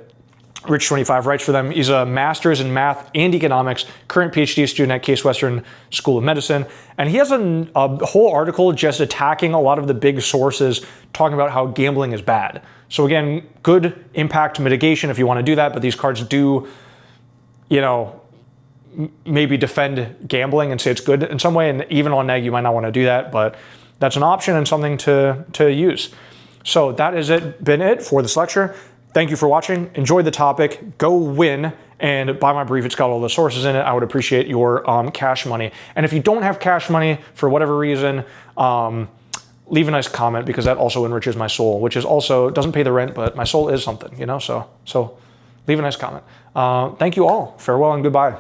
Rich25 writes for them. He's a master's in math and economics, current PhD student at Case Western School of Medicine. And he has a whole article just attacking a lot of the big sources, talking about how gambling is bad. So again, good impact mitigation if you want to do that, but these cards do, you know, maybe defend gambling and say it's good in some way. And even on neg, you might not want to do that, but that's an option and something to use. So that has been it for this lecture. Thank you for watching. Enjoy the topic. Go win and buy my brief. It's got all the sources in it. I would appreciate your cash money. And if you don't have cash money for whatever reason, leave a nice comment, because that also enriches my soul, which is also doesn't pay the rent, but my soul is something, you know. So leave a nice comment. Thank you all. Farewell and goodbye.